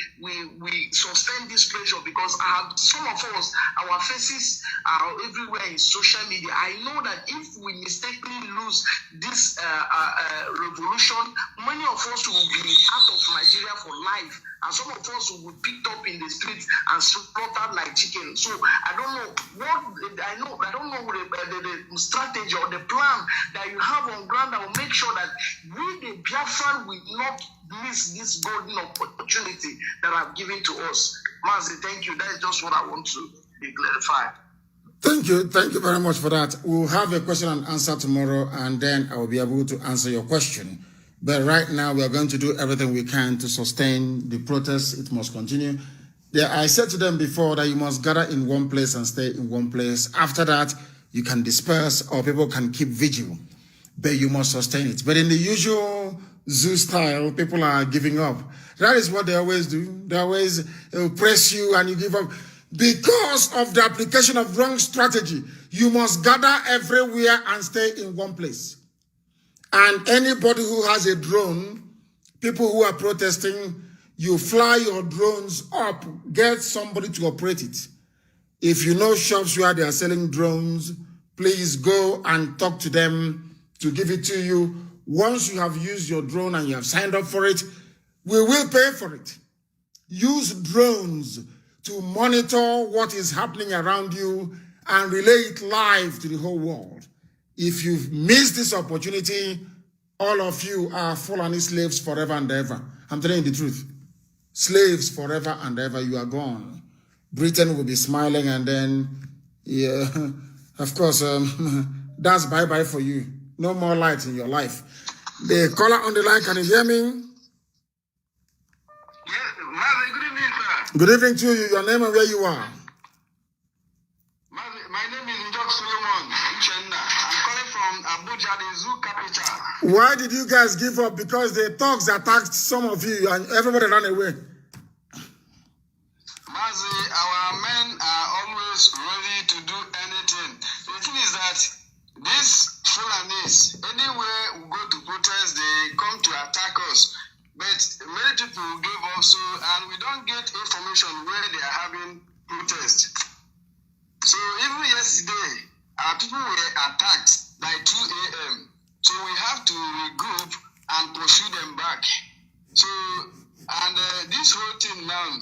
sustain this pressure, because some of us, our faces are everywhere in social media. I know that if we mistakenly lose this revolution, many of us will be out of Nigeria for life, and some of us will be picked up in the streets and slaughtered like chicken. So I don't know the strategy or the plan that you have on ground that will make sure that we the Biafran will not miss this golden opportunity that I've given to us. Mazi, thank you. That is just what I want to be clarified. Thank you very much for that. We'll have a question and answer tomorrow, and then I will be able to answer your question. But right now, we are going to do everything we can to sustain the protest. It must continue. I said to them before that you must gather in one place and stay in one place. After that, you can disperse or people can keep vigil, but you must sustain it. But in the usual zoo style, people are giving up. That is what they always do. They always press you and you give up. Because of the application of wrong strategy, you must gather everywhere and stay in one place. And anybody who has a drone, people who are protesting, you fly your drones up, get somebody to operate it. If you know shops where they are selling drones, please go and talk to them to give it to you. Once you have used your drone and you have signed up for it, we will pay for it. Use drones to monitor what is happening around you and relay it live to the whole world. If you've missed this opportunity, all of you are Fulani slaves forever and ever. I'm telling you the truth. Slaves forever and ever, you are gone. Britain will be smiling and then, yeah, of course, that's bye-bye for you. No more light in your life. The caller on the line, can you hear me? Yes, Mazi, good evening, sir. Good evening to you. Your name and where you are. Mazi, my name is Njok Solomon Uchenna. I'm calling from Abuja, the zoo capital. Why did you guys give up? Because the thugs attacked some of you and everybody ran away. Mazi, our men are always ready to do anything. The thing is that these Fulanis, anywhere we go to protest, they come to attack us. But many people give also, and we don't get information where they are having protest. So even yesterday, our people were attacked by 2 a.m. So we have to regroup and pursue them back. So, and this whole thing now,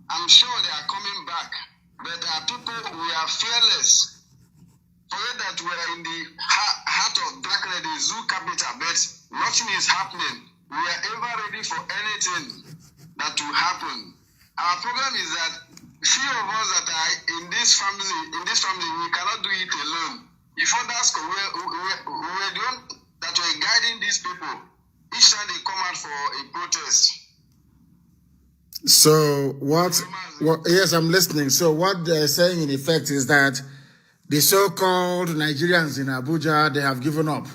I'm sure they are coming back. But our people, we are fearless. Forget that we are in the heart of darkness, the zoo capital, but nothing is happening. We are ever ready for anything that will happen. Our problem is that few of us that are in this family, we cannot do it alone. If others we're the one that were guiding these people each time they come out for a protest. So what yes, I'm listening. So what they're saying in effect is that the so-called Nigerians in Abuja, they have given up.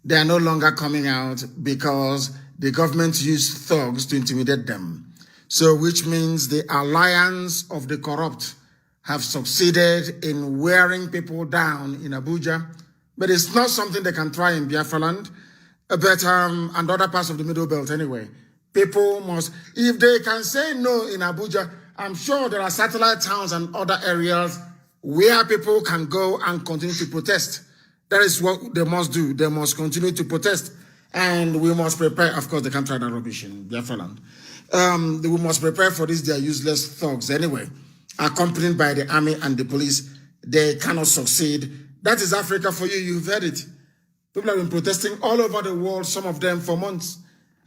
They are no longer coming out because the government used thugs to intimidate them. So which means the alliance of the corrupt have succeeded in wearing people down in Abuja. But it's not something they can try in Biafra land, but and other parts of the Middle Belt anyway. People must, if they can say no in Abuja, I'm sure there are satellite towns and other areas where people can go and continue to protest. That is what they must do. They must continue to protest. And we must prepare, of course, they can't try that rubbish in Biafra land. We must prepare for this, they are useless thugs anyway. Accompanied by the army and the police, they cannot succeed. That is Africa for you, you've heard it. People have been protesting all over the world, some of them for months.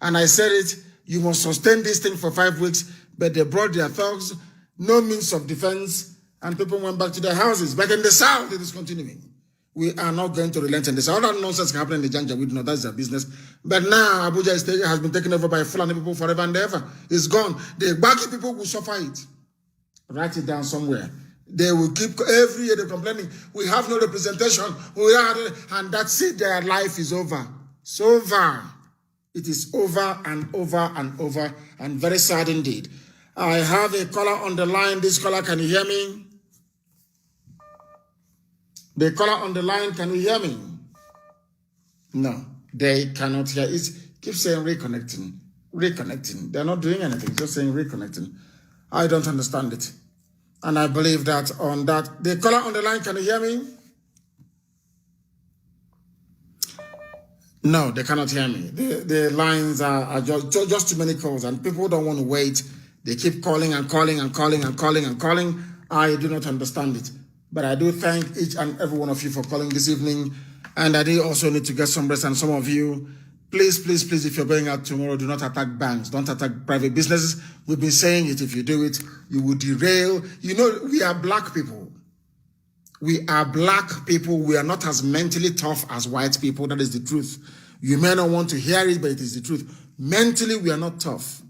And I said it, you must sustain this thing for 5 weeks, but they brought their thugs, no means of defense, and people went back to their houses. Back in the south, it is continuing. We are not going to relent in this. All that nonsense happening in the Janja, we know that's their business. But now Abuja has been taken over by Fulani people forever and ever. It's gone. The Baki people will suffer it. Write it down somewhere. They will keep every year they're complaining. We have no representation. And that's it. Their life is over. It's over. It is over and over and over, and very sad indeed. I have a caller on the line. This caller, can you hear me? The caller on the line, can you hear me? No, they cannot hear. It keeps saying reconnecting, reconnecting. They're not doing anything, just saying reconnecting. I don't understand it. And I believe that on that. The caller on the line, can you hear me? No, they cannot hear me. The lines are just too many calls, and people don't want to wait. They keep calling and calling and calling and calling and calling. I do not understand it. But I do thank each and every one of you for calling this evening. And I do also need to get some rest. And some of you, please, please, please, if you're going out tomorrow, do not attack banks. Don't attack private businesses. We've been saying it. If you do it, you will derail. You know, we are black people. We are black people. We are not as mentally tough as white people. That is the truth. You may not want to hear it, but it is the truth. Mentally, we are not tough.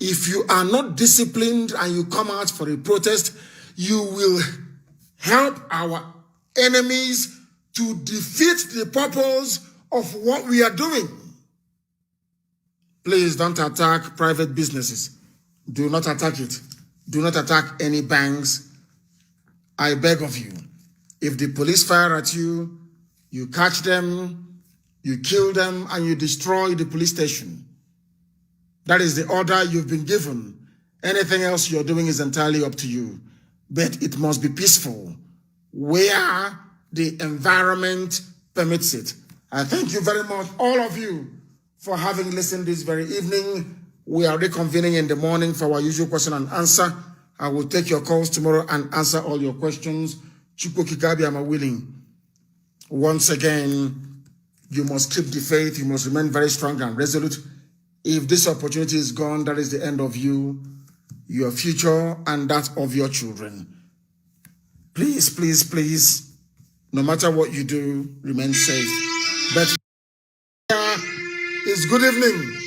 If you are not disciplined and you come out for a protest, you will help our enemies to defeat the purpose of what we are doing. Please don't attack private businesses. Do not attack it. Do not attack any banks. I beg of you. If the police fire at you, you catch them, you kill them, and you destroy the police station. That is the order you've been given. Anything else you're doing is entirely up to you. But it must be peaceful, where the environment permits it. I thank you very much, all of you, for having listened this very evening. We are reconvening in the morning for our usual question and answer. I will take your calls tomorrow and answer all your questions. Chukwu Kikabi, I'm willing. Once again, you must keep the faith. You must remain very strong and resolute. If this opportunity is gone, that is the end of you, your future, and that of your children. Please, please, please, no matter what you do, remain safe. But it's good evening.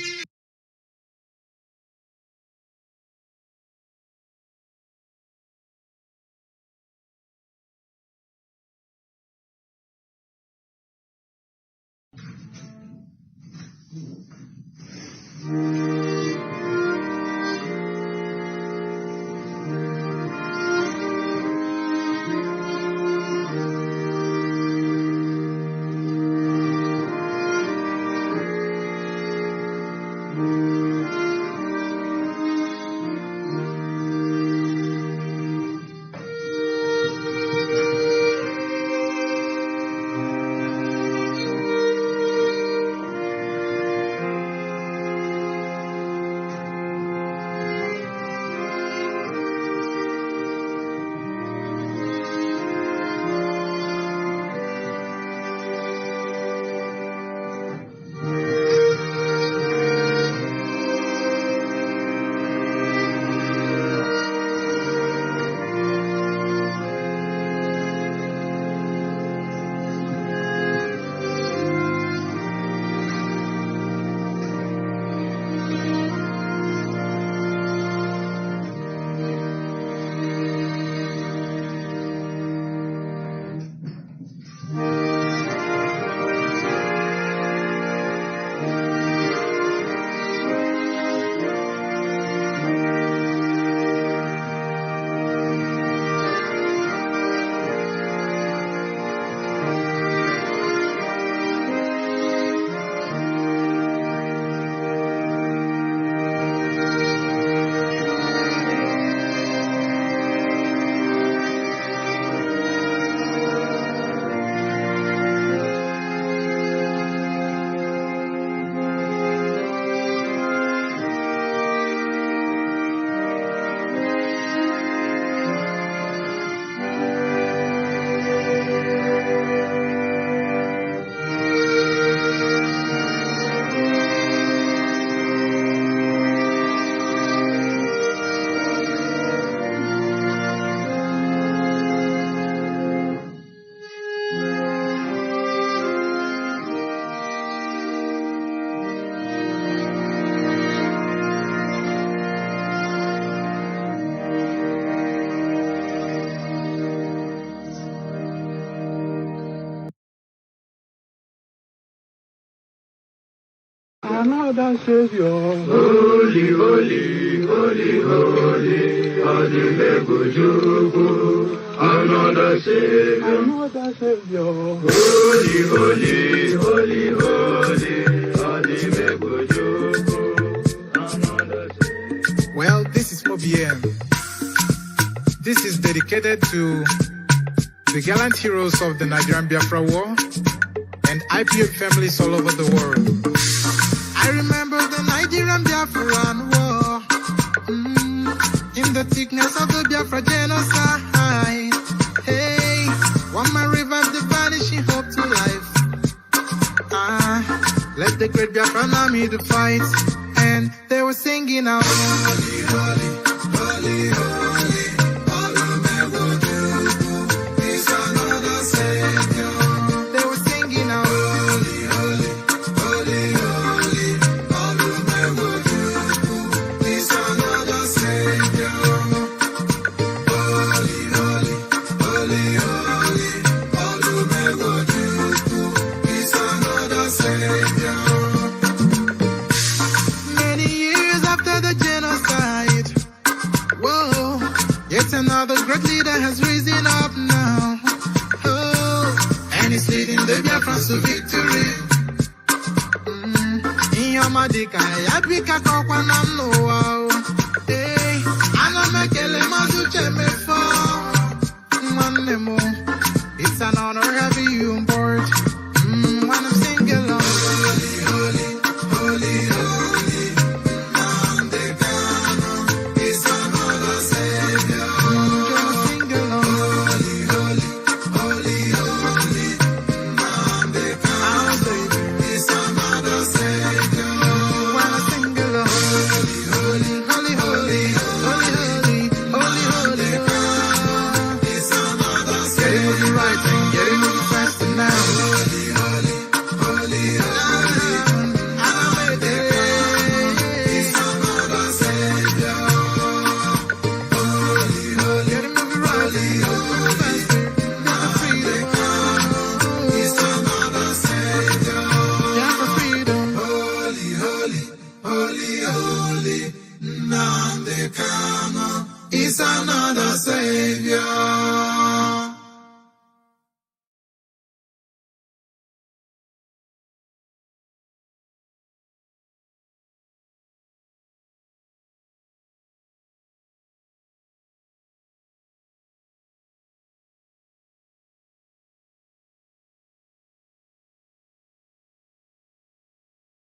Another Savior, holy, holy, holy, holy, Adimebujuku. Another Savior, holy, holy, holy, holy, Adimebujuku. Another Savior. Well, this is MAOBI N. This is dedicated to the gallant heroes of the Nigerian Biafra War and IPOB families all over the world. I remember the Nigerian Biafran war, in the thickness of the Biafra genocide. Hey, one man revived the vanishing hope to life. Let the great Biafran army to fight, and they were singing out, holy, holy, holy, holy, is another Savior. They were singing out, holy, holy, holy, holy, is another Savior. Holy, holy, holy, holy, is another Savior. Many years after the genocide, whoa, us to victory. Inyamadika, Yabika Kokwanam no wow. Hey, Anamakele Mazuche me fall. Manemo, it's an honor having you on board. When I'm singing along. Holy, holy, holy, Nnamdi Kanu is another savior. Sing along. Holy, holy, holy, holy, Nnamdi Kanu is another savior. When I sing along. Holy, holy, holy, holy, holy, holy, holy, holy, is another savior. Getting it right and getting it faster now. Holy, holy, Nnamdi Kanu is another.